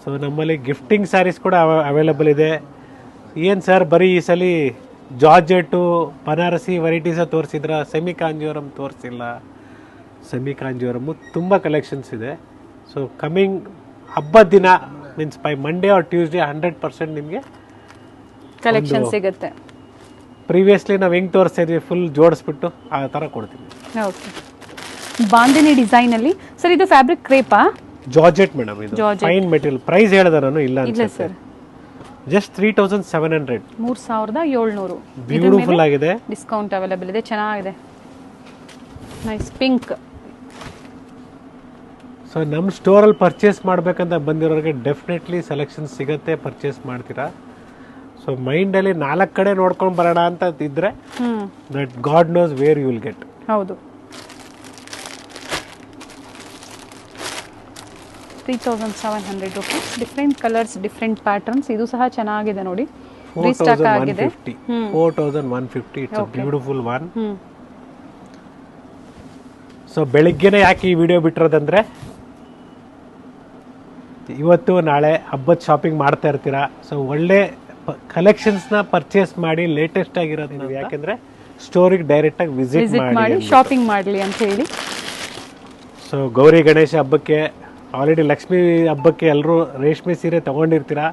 ಸೊ ನಮ್ಮಲ್ಲಿ ಗಿಫ್ಟಿಂಗ್ ಸ್ಯಾರೀಸ್ ಕೂಡ ಅವೈಲೇಬಲ್ ಇದೆ. ಏನು ಸರ್ ಬರೀ ಈ ಸಲ ಜಾರ್ಜೆಟ್ಟು ಬನಾರಸಿ ವೆರೈಟೀಸ ತೋರಿಸಿದ್ರ, ಸೆಮಿ ಕಾಂಜೀವರಂ ತೋರಿಸಿಲ್ಲ? ಸೆಮಿ ಕಾಂಜೀವರಮ್ಮು ತುಂಬ ಕಲೆಕ್ಷನ್ಸ್ ಇದೆ. ಸೊ ಕಮಿಂಗ್ ಹಬ್ಬದ ದಿನ means by Monday or Tuesday 100% ನಿಮಗೆ ಕಲೆಕ್ಷನ್ ಸಿಗುತ್ತೆ. ಪ್ರೀವಿಯಸ್ಲಿ ನಾವು ಹೆಂಗೆ ತೋರಿಸ್ತಾ ಇದ್ವಿ ಫುಲ್ ಜೋಡಿಸ್ಬಿಟ್ಟು ಆ ಥರ ಕೊಡ್ತೀವಿ. ಓಕೆ. ಬಾಂದಿನಿ ಡಿಸೈನ್ ಅಲ್ಲಿ ಸರ್, ಇದು ಫ್ಯಾಬ್ರಿಕ್ ಕ್ರೇಪಾ? ಜಾರ್ಜೆಟ್ ಮೇಡಮ್, ಇದು ಫೈನ್ ಮೆಟೀರಿಯಲ್. ಪ್ರೈಸ್ ಹೇಳಿದ ನಾನು ಇಲ್ಲ ಸರ್, ಜಸ್ಟ್ 3700. 3700. ಬ್ಯೂಟಿಫುಲ್ ಆಗಿದೆ, ಡಿಸ್ಕೌಂಟ್ ಅವೈಲೇಬಲ್ ಇದೆ, ಚೆನ್ನಾಗಿದೆ, ನೈಸ್ ಪಿಂಕ್. ಸೊ ನಮ್ಮ ಸ್ಟೋರಲ್ಲಿ ಪರ್ಚೇಸ್ ಮಾಡ್ಬೇಕಂತ ಬಂದಿರೋರಿಗೆ ಡೆಫಿನೆಟ್ಲಿ ಸೆಲೆಕ್ಷನ್ ಸಿಗುತ್ತೆ, ಪರ್ಚೇಸ್ ಮಾಡ್ತೀರಾ. ಸೊ ಮೈಂಡಲ್ಲಿ 4 ಕಡೆ ನೋಡ್ಕೊಂಡು ಬರೋಣ ಅಂತ ಇದ್ರೆ that God knows where you will get. ಹೌದು. 3700 rupees. Different colours, different patterns. ಇದು ಸಹ ಚೆನ್ನಾಗಿದೆ ನೋಡಿ, ರೀಸ್ಟಾಕ್ ಆಗಿದೆ. 4150. It's a beautiful one. So ಬೆಳಿಗ್ಗೆನೆ ಯಾಕೆ ಈ ವಿಡಿಯೋ ಬಿಟ್ಟಿರೋದಂದ್ರೆ ಇವತ್ತು ನಾಳೆ ಹಬ್ಬದ ಶಾಪಿಂಗ್ ಮಾಡ್ತಾ ಇರ್ತೀರಾ. ಸೊ ಒಳ್ಳೆ ಕಲೆಕ್ಷನ್ಸ್ನ ಪರ್ಚೇಸ್ ಮಾಡಿ ಲೇಟೆಸ್ಟ್ ಆಗಿರೋದು ನಾವು ಯಾಕೆಂದ್ರೆ ಸ್ಟೋರಿಗೆ ಡೈರೆಕ್ಟಾಗಿ ವಿಸಿಟ್ ಮಾಡಿ ಶಾಪಿಂಗ್ ಮಾಡಲಿ ಅಂತ ಹೇಳಿ. ಸೊ ಗೌರಿ ಗಣೇಶ ಹಬ್ಬಕ್ಕೆ, ಆಲ್ರೆಡಿ ಲಕ್ಷ್ಮೀ ಹಬ್ಬಕ್ಕೆ ಎಲ್ಲರೂ ರೇಷ್ಮೆ ಸೀರೆ ತೊಗೊಂಡಿರ್ತೀರಾ.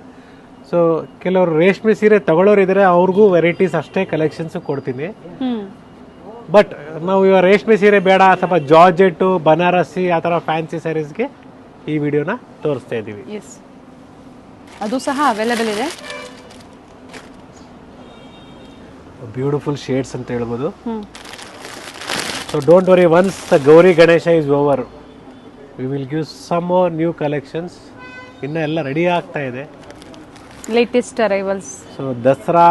ಸೊ ಕೆಲವರು ರೇಷ್ಮೆ ಸೀರೆ ತಗೊಳ್ಳೋರು ಇದ್ದಾರೆ, ಅವ್ರಿಗೂ ವೆರೈಟೀಸ್ ಅಷ್ಟೇ ಕಲೆಕ್ಷನ್ಸ್ ಕೊಡ್ತೀನಿ. ಬಟ್ ನಾವು ಇವಾಗ ರೇಷ್ಮೆ ಸೀರೆ ಬೇಡ, ಸ್ವಲ್ಪ ಜಾರ್ಜೆಟ್ಟು, ಬನಾರಸಿ ಆ ಥರ ಫ್ಯಾನ್ಸಿ ಸ್ಯಾರೀಸ್ಗೆ ಈ ವಿಡಿಯೋನ ತೋರಿಸ್ತಾ ಇದ್ದೀವಿ. ಎಸ್, ಅದು ಸಹ ಅವೈಲೇಬಲ್ ಇದೆ. ಬ್ಯೂಟಿಫುಲ್ ಶೇಡ್ಸ್ ಅಂತ ಹೇಳ್ಬೋದು. So don't worry, once the Gauri Ganesha is over, we will give some more new collections. ಇನ್ನು ಎಲ್ಲ ರೆಡಿ ಆಗ್ತಾ ಇದೆ. Latest arrivals. So Dasara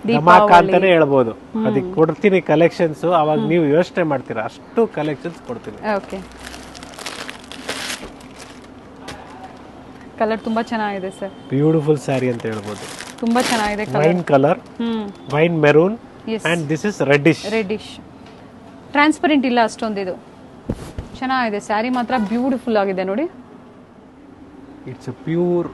Dhamaka ಅಂತಾನೆ ಹೇಳ್ಬೋದು. ಅದಕ್ಕೆ ಕೊಡ್ತೀನಿ ಕಲೆಕ್ಷನ್ಸ್. ಅವಾಗ ನೀವು ಯೋಚನೆ ಮಾಡ್ತೀರಾ, ಅಷ್ಟು ಕಲೆಕ್ಷನ್ಸ್ ಕೊಡ್ತೀನಿ. ಓಕೆ, ಕಲರ್ ತುಂಬಾ ಚೆನ್ನಾಗಿದೆ ಸರ್. ಬ್ಯೂಟಿಫುಲ್ ಸ್ಯಾರಿ ಅಂತ ಹೇಳ್ಬೋದು. ತುಂಬಾ ಚೆನ್ನಾಗಿದೆ wine colour, wine maroon and this is reddish. Reddish transparent ಇಲ್ಲ ಅಷ್ಟೊಂದು. ಇದು ಚೆನ್ನಾಗಿದೆ ಸ್ಯಾರಿ, ಮಾತ್ರ ಬ್ಯೂಟಿಫುಲ್ ಆಗಿದೆ ನೋಡಿ. It's a pure,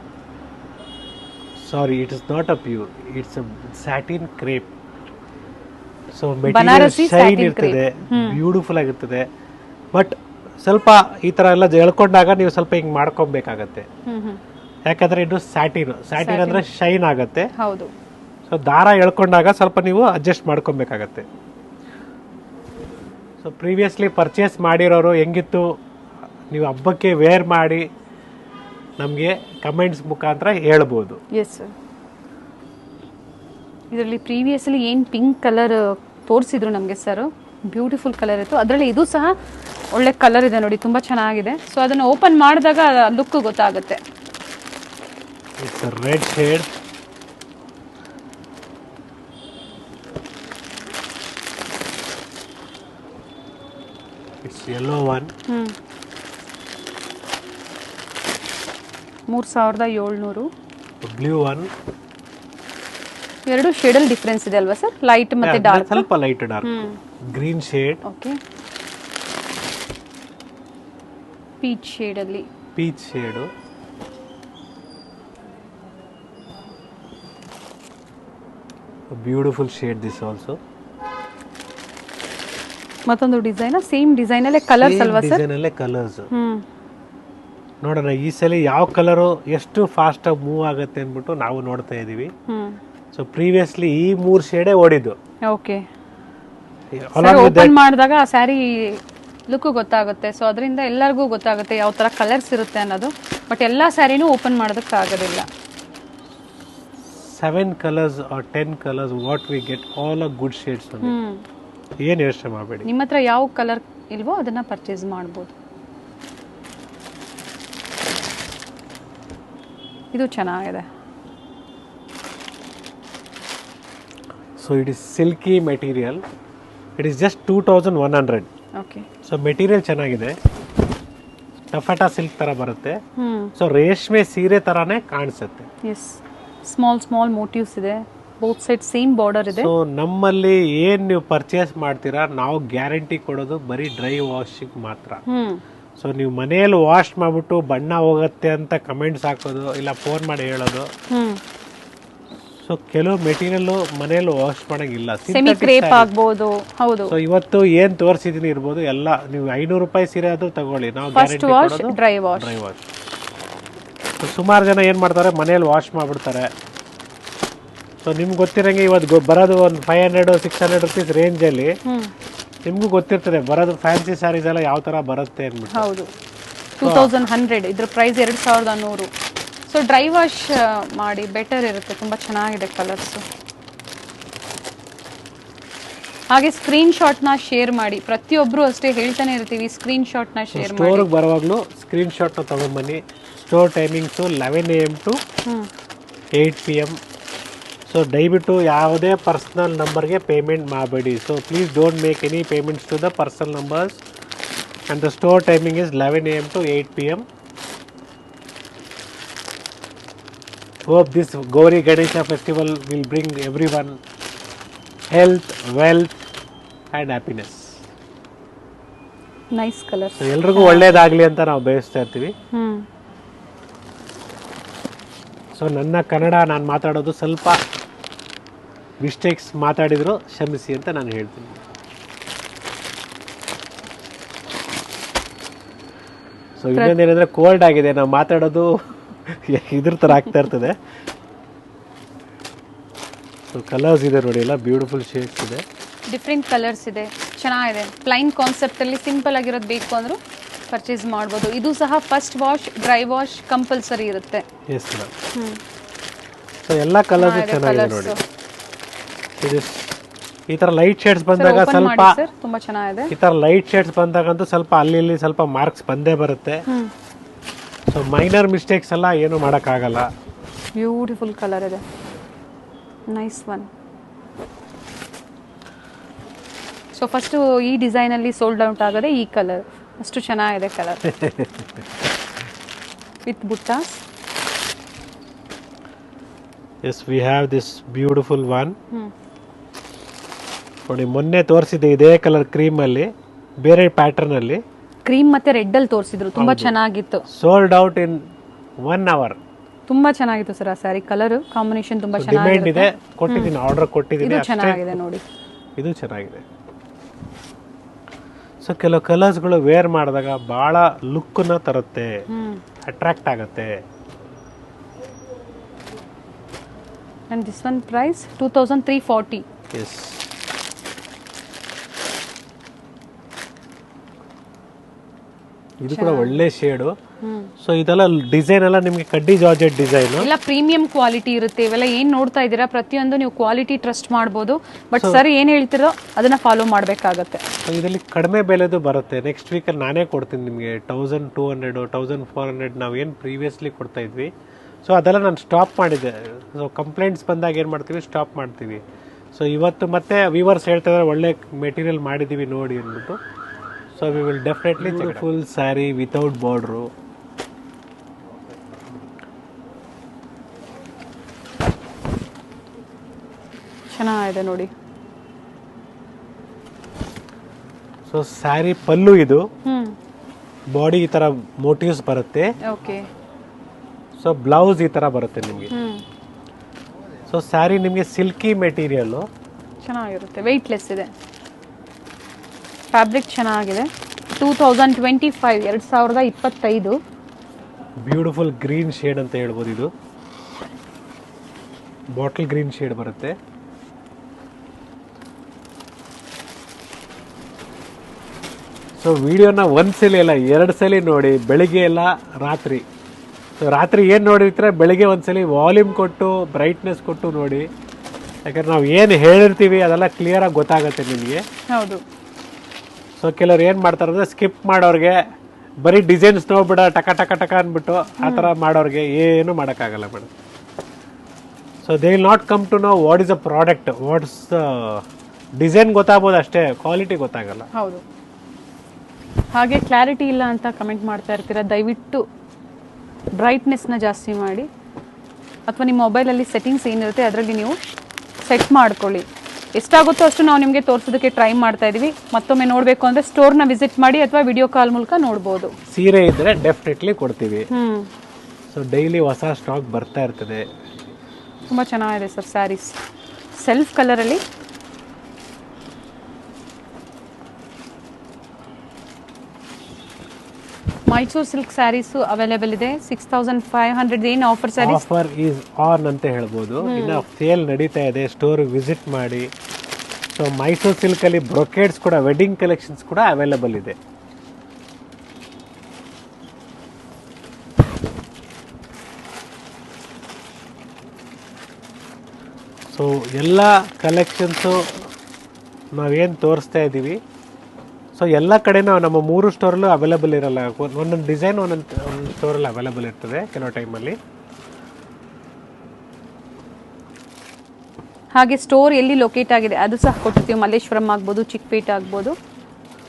sorry, it is not a pure, it's a satin crepe. So material shine ಇರ್ತದೆ, ಬ್ಯೂಟಿಫುಲ್ ಆಗಿರ್ತದೆ. ಬಟ್ ಸ್ವಲ್ಪ ಈ ತರ ಎಲ್ಲ ಎಳ್ಕೊಂಡಾಗ ನೀವು ಸ್ವಲ್ಪ ಹಿಂಗ್ ಮಾಡ್ಕೊಬೇಕಾಗತ್ತೆ. ಯಾಕಂದ್ರೆ ಇದು ಸ್ಯಾಟಿನ್ ಅಂದ್ರೆ ಶೈನ್ ಆಗತ್ತೆ. ಹೌದು. ಸೊ ದಾರ ಎಳ್ಕೊಂಡಾಗ ಸ್ವಲ್ಪ ನೀವು ಅಡ್ಜಸ್ಟ್ ಮಾಡ್ಕೊಬೇಕಾಗತ್ತೆ. ಸೊ ಪ್ರೀವಿಯಸ್ಲಿ ಪರ್ಚೇಸ್ ಮಾಡಿರೋರು ಹೆಂಗಿತ್ತು, ನೀವು ಹಬ್ಬಕ್ಕೆ ವೇರ್ ಮಾಡಿ ನಮಗೆ ಕಮೆಂಟ್ಸ್ ಮುಖಾಂತರ ಹೇಳ್ಬೋದು. Yes sir. ಇದರಲ್ಲಿ ಪ್ರೀವಿಯಸ್ಲಿ ಏನು ಪಿಂಕ್ ಕಲರ್ ತೋರಿಸಿದ್ರು ನಮಗೆ ಸರ್, ಬ್ಯೂಟಿಫುಲ್ ಕಲರ್ ಇತ್ತು. ಅದರಲ್ಲಿ ಇದು ಸಹ ಒಳ್ಳೆ ಕಲರ್ ಇದೆ ನೋಡಿ, ತುಂಬ ಚೆನ್ನಾಗಿದೆ. ಸೊ ಅದನ್ನು ಓಪನ್ ಮಾಡಿದಾಗ ಲುಕ್ ಗೊತ್ತಾಗುತ್ತೆ. It's a red shade. It's yellow one. 3700. Blue one. ಎರಡು ಶೇಡಲ್ಲಿ ಡಿಫರೆನ್ಸ್ ಇದೆ ಅಲ್ವಾ ಸರ್? ಲೈಟ್ ಮತ್ತೆ ಡಾರ್ಕ್. ಸ್ವಲ್ಪ light dark. Green shade. Okay. Peach shade ಅಲ್ಲಿ. Peach shade. Beautiful shade this also. ಮತ್ತೊಂದು ಡಿಸೈನ್, ಸೇಮ್ ಡಿಸೈನ್ ಅಲ್ಲೇ ಕಲರ್ಸ್ ಅಲ್ವಾ ಸರ್? ಡಿಸೈನ್ ಅಲ್ಲೇ ಕಲರ್ಸ್. ನೋಡೋಣ ಈ ಸಲ ಯಾವ ಕಲರು ಎಷ್ಟು ಫಾಸ್ಟ್ ಆಗಿ ಮೂವ್ ಆಗುತ್ತೆ ಅಂದ್ಬಿಟ್ಟು ನಾವು ನೋಡ್ತಾ ಇದೀವಿ. ಸೊ ಪ್ರೀವಿಯಸ್ಲಿ ಈ 3 ಶೇಡೇ ಓಡಿದ್ದು. ಓಕೆ. ಓಪನ್ ಮಾಡಿದಾಗ ಆ ಸ್ಯಾರಿ ಲುಕ್ ಗೊತ್ತಾಗುತ್ತೆ. ಸೊ ಅದರಿಂದ ಎಲ್ಲರಿಗೂ ಗೊತ್ತಾಗುತ್ತೆ ಯಾವ ತರ ಕಲರ್ಸ್ ಇರುತ್ತೆ ಅನ್ನೋದು. ಬಟ್ ಎಲ್ಲಾ ಸ್ಯಾರಿನೂ ಓಪನ್ ಮಾಡೋದಕ್ಕೆ ಆಗೋದಿಲ್ಲ. 7 colours R 10 colours what we get all are good shades. ಏನು ಯೋಚನೆ ಮಾಡಬೇಡಿ. ನಿಮ್ಮ ಹತ್ರ ಯಾವ ಕಲರ್ ಇಲ್ವೋ ಅದನ್ನ ಪರ್ಚೇಸ್ ಮಾಡ್ಬೋದು. ಇದು ಚೆನ್ನಾಗಿದೆ. So it is silky material. It is just 2100. Okay. So material ಚೆನ್ನಾಗಿದೆ. ಟಫಾಟಾ ಸಿಲ್ಕ್ ತರ ಬರುತ್ತೆ. ಸೊ ರೇಷ್ಮೆ ಸೀರೆ ತರಾನೇ ಕಾಣಿಸುತ್ತೆ. ಎಸ್. ಸ್ಮಾಲ್ ಮೋಟಿವ್ಸ್ ಇದೆ. ಬೋತ್ ಸೈಡ್ ಸೇಮ್ ಬಾರ್ಡರ್ ಇದೆ. ಸೊ ನಮ್ಮಲ್ಲಿ ಏನ್ ನೀವು ಪರ್ಚೇಸ್ ಮಾಡ್ತೀರಾ ನಾವು ಗ್ಯಾರಂಟಿ ಕೊಡೋದು ಬರೀ ಡ್ರೈ ವಾಶಿಂಗ್ ಮಾತ್ರ. ಸೊ ನೀವು ಮನೆಯಲ್ಲಿ ವಾಶ್ ಮಾಡ್ಬಿಟ್ಟು ಬಣ್ಣ ಹೋಗುತ್ತೆ ಅಂತ ಕಮೆಂಟ್ಸ್ ಹಾಕೋದು ಇಲ್ಲ ಫೋನ್ ಮಾಡಿ ಹೇಳೋದು. ಸೊ ಕೆಲವು ಮೆಟೀರಿಯಲ್ ಮನೆಯಲ್ಲಿ ವಾಶ್ ಮಾಡಂಗಿಲ್ಲ. ಸೆಮಿ ಕ್ರೇಪ್ ಆಗ್ಬೋದು. ಹೌದು. ಸೊ ಇವತ್ತು ಏನ್ ತೋರಿಸಿದೀನಿ ಇರ್ಬೋದು ಎಲ್ಲ ನೀವು 500 ರೂಪಾಯಿ ಸೀರೆ ಅದು ತಗೊಳ್ಳಿ, ನಾವು first wash dry wash. So ಸುಮಾರು ಜನ ಏನ್ ಮಾಡ್ತಾರೆ ಮನೆಯಲ್ಲಿ ವಾಶ್ ಮಾಡ್ಬಿಡ್ತಾರೆ. ಸೊ ನಿಮ್ಗೆ ಗೊತ್ತಿರಂಗೆ ಇವತ್ತು ಬರೋದು ಒಂದು 500-600 ರುಪೀಸ್ ರೇಂಜಲ್ಲಿ ನಿಮಗೂ ಗೊತ್ತಿರ್ತದೆ ಬರೋದು ಫ್ಯಾನ್ಸಿ ಸ್ಯಾರೀಸ್ ಎಲ್ಲ ಯಾವ ತರ ಬರುತ್ತೆ ಅಂದ್ಬಿಟ್ಟು. ಹೌದು. 2100 ಇದ್ರ ಪ್ರೈಸ್ 2100. ಸೊ ಡ್ರೈ ವಾಶ್ ಮಾಡಿ ಬೆಟರ್ ಇರುತ್ತೆ. ತುಂಬಾ ಚೆನ್ನಾಗಿದೆ ಕಲರ್ಸ್. ಹಾಗೆ ಸ್ಕ್ರೀನ್ ಶಾಟ್ ನ ಶೇರ್ ಮಾಡಿ. ಪ್ರತಿಯೊಬ್ರು ಅಷ್ಟೇ ಹೇಳ್ತಾನೆ ಇರ್ತೀವಿ, ಸ್ಕ್ರೀನ್ ಶಾಟ್ ನ ಶೇರ್ ಮಾಡಿ. ಸ್ಟೋರ್ಗೆ ಬರುವಾಗಲೂ ಸ್ಕ್ರೀನ್ ಶಾಟ್ ನ ತಗೊಂಡ್ಬನ್ನಿ. Store timings 11 AM to 8 PM. So ದಯವಿಟ್ಟು ಯಾವುದೇ ಪರ್ಸನಲ್ ನಂಬರ್ಗೆ ಪೇಮೆಂಟ್ ಮಾಡಬೇಡಿ. So please don't make any payments to the personal numbers and the store timing is 11 AM to 8 PM. Hope this Gauri Ganesha festival will bring everyone health, wealth and happiness. Nice colour. So ಎಲ್ರಿಗೂ ಒಳ್ಳೇದಾಗಲಿ ಅಂತ ನಾವು ಬಯಸ್ತಾ ಇರ್ತೀವಿ. So ನನ್ನ ಕನ್ನಡ ನಾನು ಮಾತಾಡೋದು ಸ್ವಲ್ಪ ಮಿಸ್ಟೇಕ್ಸ್ ಮಾತಾಡಿದ್ರು ಕ್ಷಮಿಸಿ ಅಂತ ನಾನು ಹೇಳ್ತೀನಿ. ಸೊ ಇನ್ನೊಂದೇನೆಂದರೆ ಕೋಲ್ಡ್ ಆಗಿದೆ, ನಾವು ಮಾತಾಡೋದು ಇದ್ರ ಥರ ಆಗ್ತಾ ಇರ್ತದೆ. ಸೊ ಕಲರ್ಸ್ ಇದೆ ನೋಡಿ, ಎಲ್ಲ ಬ್ಯೂಟಿಫುಲ್ ಶೇಡ್ಸ್ ಇದೆ, ಡಿಫ್ರೆಂಟ್ ಕಲರ್ಸ್ ಇದೆ, ಚೆನ್ನಾಗಿದೆ. ಪ್ಲೈನ್ ಕಾನ್ಸೆಪ್ಟಲ್ಲಿ ಸಿಂಪಲ್ ಆಗಿರೋದು ಬೇಕು ಅಂದರೂ ಪರ್ಚೇಸ್ ಮಾಡ್ಬೋದು. ಇದು ಸಹ first wash dry wash compulsory ಇರುತ್ತೆ. Yes madam. ಸೊ ಎಲ್ಲ ಕಲರ್ಸ್ ಚೆನ್ನಾಗಿದೆ ನೋಡಿ. ಇದು ಈ ತರ ಲೈಟ್ ಶೇಡ್ಸ್ ಬಂದಾಗ ಓಪನ್ ಸ್ವಲ್ಪ ಮಾಡಿ ಸರ್, ತುಂಬಾ ಚೆನ್ನಾಗಿದೆ. ಈ ತರ ಲೈಟ್ ಶೇಡ್ಸ್ ಬಂದಾಗಂತೂ ಸ್ವಲ್ಪ ಅಲ್ಲಿ ಇಲ್ಲಿ ಸ್ವಲ್ಪ ಮಾರ್ಕ್ಸ್ ಬಂದೇ ಬರುತ್ತೆ. ಸೊ ಮೈನರ್ ಮಿಸ್ಟೇಕ್ಸ್ ಎಲ್ಲ ಏನು ಮಾಡೋಕ್ಕಾಗಲ್ಲ. ಬ್ಯೂಟಿಫುಲ್ ಕಲರ್ ಇದೆ, ನೈಸ್ ಒನ್. ಸೊ ಫಸ್ಟು ಈ ಡಿಸೈನಲ್ಲಿ ಸೋಲ್ಡ್ ಔಟ್ ಆಗೋದೇ ಈ ಕಲರ್, ಅಷ್ಟು ಚೆನ್ನಾಗಿದೆ ಕಲರ್ ವಿತ್ ಬುಟ್ಟಾಸ್. Yes we have this beautiful one. ನೋಡಿ ಮೊನ್ನೆ ತೋರಿಸಿದೆ ಇದೇ ಕಲರ್ ಕ್ರೀಮ್ ಅಲ್ಲಿ, ಬೇರೆ ಪ್ಯಾಟರ್ನ್ ಅಲ್ಲಿ. ಕ್ರೀಮ್ ಮತ್ತೆ ರೆಡ್ ಅಲ್ಲಿ ತೋರಿಸಿದ್ರು, ತುಂಬಾ ಚೆನ್ನಾಗಿತ್ತು. Sold out in 1 hour. ತುಂಬಾ ಚೆನ್ನಾಗಿತ್ತು ಸರ್ ಆ ಸ್ಯಾರಿ, ಕಲರ್ ಕಾಂಬಿನೇಷನ್ ತುಂಬಾ ಡಿಮ್ಯಾಂಡ್ ಇದೆ, ಚೆನ್ನಾಗಿದೆ. ಕೊಟ್ಟಿದ್ದೀನಿ, ಆರ್ಡರ್ ಕೊಟ್ಟಿದ್ದೀನಿ. ಇದು ಚೆನ್ನಾಗಿದೆ ನೋಡಿ, ಇದು ಚೆನ್ನಾಗಿದೆ. ಸೊ ಕೆಲವು ಕಲರ್ಸ್ಗಳು ವೇರ್ ಮಾಡಿದಾಗ ಬಹಳ ಲುಕ್ನ ತರುತ್ತೆ, ಅಟ್ರಾಕ್ಟ್ ಆಗುತ್ತೆ. And this one price 2340. Yes, ಇದು ಕೂಡ ಒಳ್ಳೆ ಶೇಡು. ಸೊ ಇದೆಲ್ಲ ಡಿಸೈನ್ ಎಲ್ಲ ನಿಮಗೆ ಕಡ್ಡಿ ಜಾರ್ಜೆಟ್ ಡಿಸೈನ್ ಎಲ್ಲ ಪ್ರೀಮಿಯಂ ಕ್ವಾಲಿಟಿ ಇರುತ್ತೆ. ಇವೆಲ್ಲ ಏನ್ ನೋಡ್ತಾ ಇದ್ದೀರಾ ಪ್ರತಿಯೊಂದು ನೀವು ಕ್ವಾಲಿಟಿ ಟ್ರಸ್ಟ್ ಮಾಡ್ಬೋದು. ಬಟ್ ಸರ್ ಏನ್ ಹೇಳ್ತಿರೋ ಅದನ್ನ ಫಾಲೋ ಮಾಡ್ಬೇಕಾಗತ್ತೆ. ಇದರಲ್ಲಿ ಕಡಿಮೆ ಬೆಲೆದು ಬರುತ್ತೆ. ನೆಕ್ಸ್ಟ್ ವೀಕಲ್ಲಿ ನಾನೇ ಕೊಡ್ತೀನಿ ನಿಮಗೆ 1200 1400 ನಾವು ಏನು ಪ್ರೀವಿಯಸ್ಲಿ ಕೊಡ್ತಾ ಇದ್ವಿ. ಸೊ ಅದೆಲ್ಲ ನಾನು ಸ್ಟಾಪ್ ಮಾಡಿದ್ದೆ. ಸೊ ಕಂಪ್ಲೇಂಟ್ಸ್ ಬಂದಾಗ ಏನು ಮಾಡ್ತೀವಿ, ಸ್ಟಾಪ್ ಮಾಡ್ತೀವಿ. ಸೊ ಇವತ್ತು ಮತ್ತೆ ವಿವರ್ಸ್ ಹೇಳ್ತಾ ಇದ್ದಾರೆ ಒಳ್ಳೆ ಮೆಟೀರಿಯಲ್ ಮಾಡಿದ್ದೀವಿ ನೋಡಿ ಅಂದ್ಬಿಟ್ಟು. So we will definitely full sari without border. ಚೆನ್ನಾಗಿದೆ ನೋಡಿ. ಸೊ ಸ್ಯಾರಿ ಪಲ್ಲು ಇದು, ಬಾಡಿ ಈ ತರ ಮೋಟಿವ್ಸ್ ಬರುತ್ತೆ. ಓಕೆ. ಸೊ ಬ್ಲೌಸ್ ಈ ತರ ಬರುತ್ತೆ ನಿಮಗೆ. ಸೊ ಸ್ಯಾರಿ ನಿಮಗೆ ಸಿಲ್ಕಿ ಮೆಟೀರಿಯಲ್, ಚೆನ್ನಾಗಿರುತ್ತೆ, ವೆಯ್ಟ್ಲೆಸ್ ಇದೆ, ಫ್ಯಾಬ್ರಿಕ್ ಚೆನ್ನಾಗಿದೆ. 2025 2025 ಬ್ಯೂಟಿಫುಲ್ ಗ್ರೀನ್ ಶೇಡ್ ಅಂತ ಹೇಳ್ಬೋದು. ಇದು ಬಾಟಲ್ ಗ್ರೀನ್ ಶೇಡ್ ಬರುತ್ತೆ. ಸೊ ವಿಡಿಯೋನ ಒಂದ್ಸಲಿ ಅಲ್ಲ 2 ಸಲ ನೋಡಿ, ಬೆಳಿಗ್ಗೆ ಎಲ್ಲ ರಾತ್ರಿ. ಸೊ ರಾತ್ರಿ ಏನು ನೋಡಿರ್ತೀರ ಬೆಳಿಗ್ಗೆ ಒಂದ್ಸಲಿ ವಾಲ್ಯೂಮ್ ಕೊಟ್ಟು ಬ್ರೈಟ್ನೆಸ್ ಕೊಟ್ಟು ನೋಡಿ. ಯಾಕಂದ್ರೆ ನಾವು ಏನು ಹೇಳಿರ್ತೀವಿ ಅದೆಲ್ಲ ಕ್ಲಿಯರಾಗಿ ಗೊತ್ತಾಗುತ್ತೆ ನಿಮಗೆ. ಹೌದು. ಸೊ ಕೆಲವ್ರು ಏನು ಮಾಡ್ತಾರೆ ಅಂದರೆ ಸ್ಕಿಪ್ ಮಾಡೋರಿಗೆ ಬರೀ ಡಿಸೈನ್ಸ್ ನೋಡ್ಬಿಡ ಟಕ ಟಕ ಟಕ ಅಂದ್ಬಿಟ್ಟು ಆ ಥರ ಮಾಡೋರಿಗೆ ಏನು ಮಾಡೋಕ್ಕಾಗಲ್ಲ madam. So they will not come to know what is a product, what's design ಗೊತ್ತಾಗ್ಬೋದು ಅಷ್ಟೇ, ಕ್ವಾಲಿಟಿ ಗೊತ್ತಾಗಲ್ಲ. ಹೌದು. ಹಾಗೆ ಕ್ಲಾರಿಟಿ ಇಲ್ಲ ಅಂತ ಕಮೆಂಟ್ ಮಾಡ್ತಾ ಇರ್ತೀರ, ದಯವಿಟ್ಟು ಬ್ರೈಟ್ನೆಸ್ನ ಜಾಸ್ತಿ ಮಾಡಿ, ಅಥವಾ ನಿಮ್ಮ ಮೊಬೈಲಲ್ಲಿ ಸೆಟ್ಟಿಂಗ್ಸ್ ಏನಿರುತ್ತೆ ಅದರಲ್ಲಿ ನೀವು ಸೆಟ್ ಮಾಡ್ಕೊಳ್ಳಿ. ಎಷ್ಟಾಗುತ್ತೋ ಅಷ್ಟು ನಾವು ನಿಮಗೆ ತೋರಿಸೋದಕ್ಕೆ ಟ್ರೈ ಮಾಡ್ತಾ ಇದೀವಿ. ಮತ್ತೊಮ್ಮೆ ನೋಡಬೇಕು ಅಂದರೆ ಸ್ಟೋರ್ನ ವಿಸಿಟ್ ಮಾಡಿ ಅಥವಾ ವಿಡಿಯೋ ಕಾಲ್ ಮೂಲಕ ನೋಡ್ಬೋದು. ಸೀರೆ ಇದ್ರೆ ಡೆಫಿನೆಟ್ಲಿ ಕೊಡ್ತೀವಿ. ಸೊ ಡೈಲಿ ಹೊಸ ಸ್ಟಾಕ್ ಬರ್ತಾ ಇರ್ತದೆ. ತುಂಬ ಚೆನ್ನಾಗಿದೆ ಸರ್ ಸ್ಯಾರೀಸ್, ಸೆಲ್ಫ್ ಕಲರಲ್ಲಿ. ಮೈಸೂರು ಸಿಲ್ಕ್ ಸ್ಯಾರೀಸು ಅವೈಲೇಬಲ್ ಇದೆ. 6500 ಏನು offer sarees, offer is on ಅಂತ ಹೇಳ್ಬೋದು. ಇನ್ನು ಸೇಲ್ ನಡೀತಾ ಇದೆ, ಸ್ಟೋರ್ ವಿಸಿಟ್ ಮಾಡಿ. ಸೊ ಮೈಸೂರು ಸಿಲ್ಕಲ್ಲಿ ಬ್ರೊಕೇಡ್ಸ್ ಕೂಡ, ವೆಡ್ಡಿಂಗ್ ಕಲೆಕ್ಷನ್ಸ್ ಕೂಡ ಅವೈಲೇಬಲ್ ಇದೆ. ಸೊ ಎಲ್ಲ ಕಲೆಕ್ಷನ್ಸು ನಾವೇನು ತೋರಿಸ್ತಾ ಇದ್ದೀವಿ, ಸೊ ಎಲ್ಲ ಕಡೆನೂ ನಮ್ಮ 3 ಸ್ಟೋರಲ್ಲೂ ಅವೈಲೇಬಲ್ ಇರಲ್ಲ. ಒಂದೊಂದು ಡಿಸೈನ್ ಒಂದೊಂದು ಸ್ಟೋರಲ್ಲಿ ಅವೈಲೇಬಲ್ ಇರ್ತದೆ ಕೆಲವು ಟೈಮಲ್ಲಿ. ಹಾಗೆ ಸ್ಟೋರ್ ಎಲ್ಲಿ ಲೊಕೇಟ್ ಆಗಿದೆ ಅದು ಸಹ ಕೊಟ್ಟಿರ್ತೀವಿ. ಮಲ್ಲೇಶ್ವರಂ ಆಗ್ಬೋದು, ಚಿಕ್ಕಪೇಟೆ ಆಗ್ಬೋದು.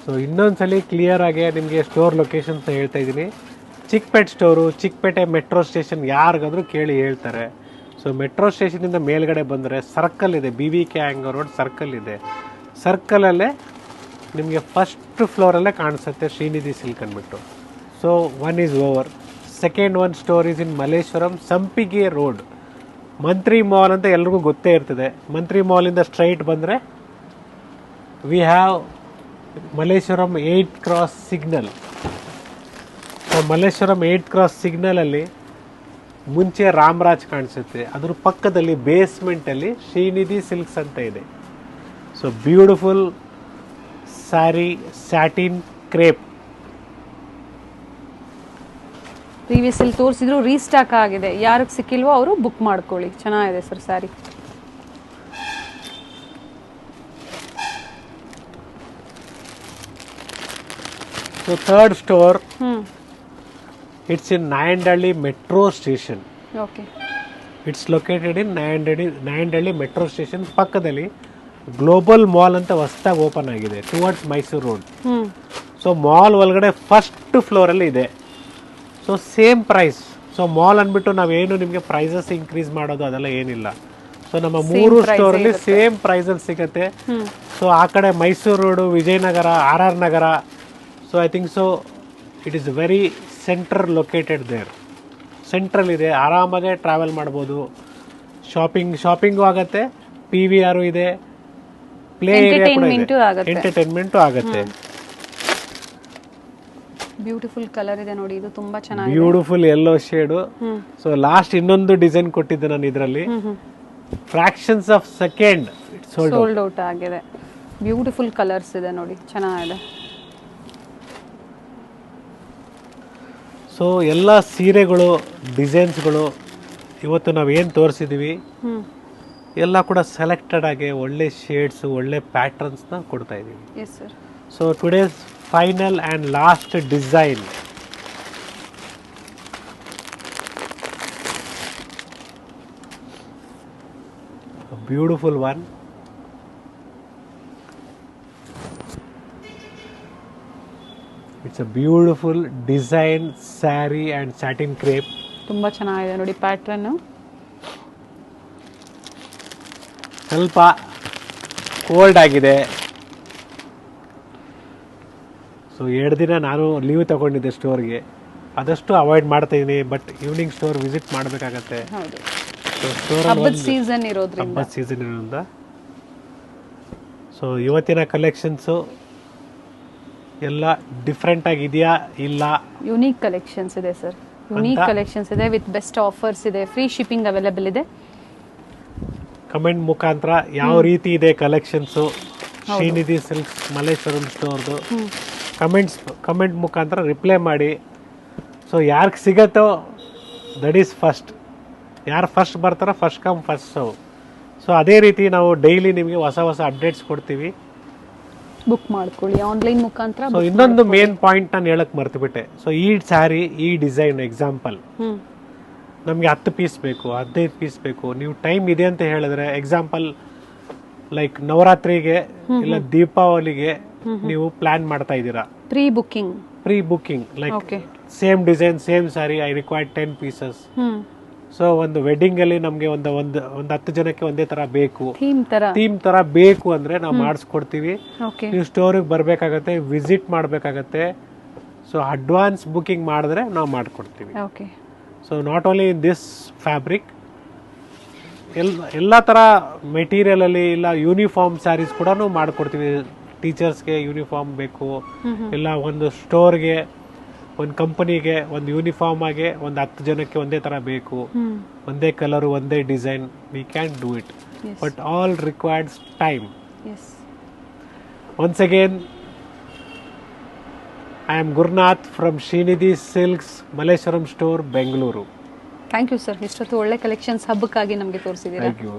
ಸೊ ಇನ್ನೊಂದ್ಸಲಿ ಕ್ಲಿಯರ್ ಆಗಿ ನಿಮಗೆ ಸ್ಟೋರ್ ಲೊಕೇಶನ್ಸ್ ಹೇಳ್ತಾ ಇದ್ದೀನಿ. Chickpete store, Chickpete metro station ಯಾರಿಗಾದ್ರೂ ಕೇಳಿ ಹೇಳ್ತಾರೆ. ಸೊ ಮೆಟ್ರೋ ಸ್ಟೇಷನಿಂದ ಮೇಲ್ಗಡೆ ಬಂದರೆ ಸರ್ಕಲ್ ಇದೆ, BVK ಹ್ಯಾಂಗರ್ ರೋಡ್ ಸರ್ಕಲ್ ಇದೆ. ಸರ್ಕಲಲ್ಲೇ ನಿಮಗೆ ಫಸ್ಟ್ ಫ್ಲೋರಲ್ಲೇ ಕಾಣಿಸುತ್ತೆ ಶ್ರೀನಿಧಿ ಸಿಲ್ಕ್ ಅಂದ್ಬಿಟ್ಟು. So 1 is over. Second 1 store is in Malleshwaram, Sampige road, Mantri mall ಅಂತ ಎಲ್ರಿಗೂ ಗೊತ್ತೇ ಇರ್ತದೆ. ಮಂತ್ರಿ ಮಾಲಿಂದ ಸ್ಟ್ರೈಟ್ ಬಂದರೆ we have Malleshwaram 8 cross signal. So Malleshwaram 8 cross ಸಿಗ್ನಲಲ್ಲಿ ಮುಂಚೆ ರಾಮರಾಜ್ ಕಾಣಿಸುತ್ತೆ, ಅದ್ರ ಪಕ್ಕದಲ್ಲಿ ಬೇಸ್ಮೆಂಟಲ್ಲಿ ಶ್ರೀನಿಧಿ ಸಿಲ್ಕ್ಸ್ ಅಂತ ಇದೆ. So beautiful sari, satin crepe. Previous ಅಲ್ಲಿ ತೋರಿಸಿದ್ರು, ರೀಸ್ಟಾಕ್ ಆಗಿದೆ. ಯಾರಿಗೆ ಸಿಕ್ಕಿಲ್ವೋ ಅವರು ಬುಕ್ ಮಾಡ್ಕೊಳ್ಳಿ. ಚೆನ್ನಾಗಿದೆ sir saree. So third store hmm it's in Nayandahalli metro station. Okay. It's located in Nayandahalli metro station ಪಕ್ಕದಲ್ಲಿ ಗ್ಲೋಬಲ್ ಮಾಲ್ ಅಂತ ಹೊಸದಾಗಿ ಓಪನ್ ಆಗಿದೆ towards Mysore road. Hmm so mall ಒಳಗಡೆ ಫಸ್ಟ್ ಫ್ಲೋರಲ್ಲಿ ಇದೆ. So same price. So mall ಅಂದ್ಬಿಟ್ಟು ನಾವೇನು ನಿಮಗೆ ಪ್ರೈಸಸ್ ಇನ್ಕ್ರೀಸ್ ಮಾಡೋದು ಅದೆಲ್ಲ ಏನಿಲ್ಲ. ಸೊ ನಮ್ಮ ಮೂರು ಸ್ಟೋರಲ್ಲಿ ಸೇಮ್ ಪ್ರೈಸಲ್ಲಿ ಸಿಗುತ್ತೆ. ಸೊ ಆ ಕಡೆ Mysore road, Vijayanagar, RR Nagar. So I think so it is very central located there. Central ಇದೆ, ಆರಾಮಾಗೆ ಟ್ರಾವೆಲ್ ಮಾಡ್ಬೋದು. ಶಾಪಿಂಗು ಆಗುತ್ತೆ, PVR ಇದೆ, ಪ್ಲೇ ಏರಿಯಾ ಕೂಡ ಇದೆ, ಎಂಟರ್ಟೈನ್ಮೆಂಟು ಆಗುತ್ತೆ. ಬ್ಯೂಟಿಫುಲ್ ಕಲರ್ ಇದೆ ನೋಡಿ, ಇದು ತುಂಬಾ ಚೆನ್ನಾಗಿದೆ. Beautiful yellow shade. So last ಇನ್ನೊಂದು ಡಿಸೈನ್ ಕೊಟ್ಟಿದ್ದೆ ನಾನು ಇದರಲ್ಲಿ. Fractions of second sold out ಆಗಿದೆ. ಬ್ಯೂಟಿಫುಲ್ ಕಲರ್ಸ್ ಇದೆ ನೋಡಿ, ಚೆನ್ನಾಗಿದೆ. ಸೊ ಎಲ್ಲ ಸೀರೆಗಳು, ಡಿಸೈನ್ಸ್ಗಳು ಇವತ್ತು ನಾವು ಏನು ತೋರಿಸಿದ್ದೀವಿ ಎಲ್ಲ ಕೂಡ ಸೆಲೆಕ್ಟೆಡ್ ಆಗಿ ಒಳ್ಳೆ ಶೇಡ್ಸು, ಒಳ್ಳೆ ಪ್ಯಾಟರ್ನ್ಸ್ನ ಕೊಡ್ತಾ ಇದ್ದೀವಿ. Yes sir. So today's final and last design. Beautiful one. It's a beautiful design sari and satin crepe. ತುಂಬಾ ಚೆನ್ನಾಗಿದೆ ನೋಡಿ ಪ್ಯಾಟ್ರನ್. ಸ್ವಲ್ಪ ಕೋಲ್ಡ್ ಆಗಿದೆ. ಸೊ 2 ದಿನ ನಾನು ಲೀವ್ ತಗೊಂಡಿದ್ದೆ ಸ್ಟೋರ್ಗೆ. ಆದಷ್ಟು ಅವಾಯ್ಡ್ ಮಾಡ್ತಾ ಇದ್ದೀನಿ, ಬಟ್ ಈವ್ನಿಂಗ್ ಸ್ಟೋರ್ ವಿಸಿಟ್ ಮಾಡಬೇಕಾಗತ್ತೆ. ಹೌದು, ಸೊ ಸ್ಟೋರ್ ಹಬ್ಬದ ಸೀಸನ್ ಇರೋದ್ರಿಂದ. ಹಬ್ಬದ ಸೀಸನ್ ಇರೋದ್ರಿಂದ. ಸೊ ಇವತ್ತಿನ ಕಲೆಕ್ಷನ್ಸು ಎಲ್ಲ ಡಿಫ್ರೆಂಟ್ ಆಗಿದೆಯಾ ಇಲ್ಲ? ಯುನೀಕ್ ಕಲೆಕ್ಷನ್ಸ್ ಇದೆ ಸರ್, ಯುನೀಕ್ ಕಲೆಕ್ಷನ್ಸ್ ಇದೆ ವಿತ್ ಬೆಸ್ಟ್ ಆಫರ್ಸ್ ಇದೆ, ಫ್ರೀ ಶಿಪ್ಪಿಂಗ್ ಅವೈಲೇಬಲ್ ಇದೆ. ಕಮೆಂಟ್ ಮುಖಾಂತರ ಯಾವ ರೀತಿ ಇದೆ ಕಲೆಕ್ಷನ್ಸು ಶ್ರೀನಿಧಿ ಸಿಲ್ಕ್ಸ್ ಮಲ್ಲೇಶ್ವರಂ ಸ್ಟೋರ್ದು ಕಮೆಂಟ್ ಮುಖಾಂತರ ರಿಪ್ಲೈ ಮಾಡಿ. ಸೊ ಯಾರಿಗೆ ಸಿಗತ್ತೋ ದಟ್ ಈಸ್ ಫಸ್ಟ್. ಯಾರು ಫಸ್ಟ್ ಬರ್ತಾರೋ first come first serve. So ಅದೇ ರೀತಿ ನಾವು ಡೈಲಿ ನಿಮಗೆ ಹೊಸ ಹೊಸ ಅಪ್ಡೇಟ್ಸ್ ಕೊಡ್ತೀವಿ. ಬುಕ್ ಮಾಡ್ಕೊಳ್ಳಿ ಆನ್ಲೈನ್ ಮುಖಾಂತರ. ಸೊ ಇನ್ನೊಂದು ಮೇನ್ ಪಾಯಿಂಟ್ ನಾನು ಹೇಳಕ್ ಮರ್ತು. ಸೊ ಈ ಸ್ಯಾರಿ, ಈ ಡಿಸೈನ್ ಎಕ್ಸಾಂಪಲ್ ನಮಗೆ 10 ಪೀಸ್ ಬೇಕು, 15 ಪೀಸ್ ಬೇಕು. ನೀವು ಟೈಮ್ ಇದೆ ಅಂತ ಹೇಳಿದ್ರೆ, ಎಕ್ಸಾಂಪಲ್ ಲೈಕ್ ನವರಾತ್ರಿಗೆ ಇಲ್ಲ ದೀಪಾವಳಿಗೆ ನೀವು ಪ್ಲಾನ್ ಮಾಡ್ತಾ ಇದ್ದೀರಾ, pre booking like same design same saree I required 10 pieces. So ಒಂದು ವೆಡ್ಡಿಂಗ್ ಅಲ್ಲಿ ನಮ್ಗೆ ಒಂದು 10 ಜನಕ್ಕೆ ಒಂದೇ ತರ ಬೇಕು, ಥೀಮ್ ತರ ಬೇಕು ಅಂದ್ರೆ ನಾವು ಮಾಡಿಸ್ಕೊಡ್ತೀವಿ. ನೀವು ಸ್ಟೋರಿಗೆ ಬರ್ಬೇಕಾಗತ್ತೆ, ವಿಸಿಟ್ ಮಾಡ್ಬೇಕಾಗತ್ತೆ. ಸೊ ಅಡ್ವಾನ್ಸ್ ಬುಕಿಂಗ್ ಮಾಡಿದ್ರೆ ನಾವು ಮಾಡ್ಕೊಡ್ತೀವಿ. So not only in this fabric, ಎಲ್ಲ ಥರ ಮೆಟೀರಿಯಲಲ್ಲಿ ಇಲ್ಲ ಯೂನಿಫಾರ್ಮ್ ಸ್ಯಾರೀಸ್ ಕೂಡ ಮಾಡಿಕೊಡ್ತೀವಿ. ಟೀಚರ್ಸ್ಗೆ ಯೂನಿಫಾರ್ಮ್ ಬೇಕು, ಇಲ್ಲ ಒಂದು ಸ್ಟೋರ್ಗೆ, ಒಂದು ಕಂಪನಿಗೆ ಒಂದು ಯೂನಿಫಾರ್ಮ್ ಆಗಿ ಒಂದು 10 ಜನಕ್ಕೆ ಒಂದೇ ಥರ ಬೇಕು, ಒಂದೇ ಕಲರು, ಒಂದೇ design. We can do it, but all requireds time. Once again I am Gurnath from Srinidhi Silks, Malleshwaram Store, Bengaluru. Thank you sir. ಇಷ್ಟೊತ್ತು ಒಳ್ಳೆ ಕಲೆಕ್ಷನ್ಸ್ ಹಬ್ಬಕ್ಕಾಗಿ ನಮಗೆ ತೋರಿಸಿದ್ದೀರಾ. Thank you.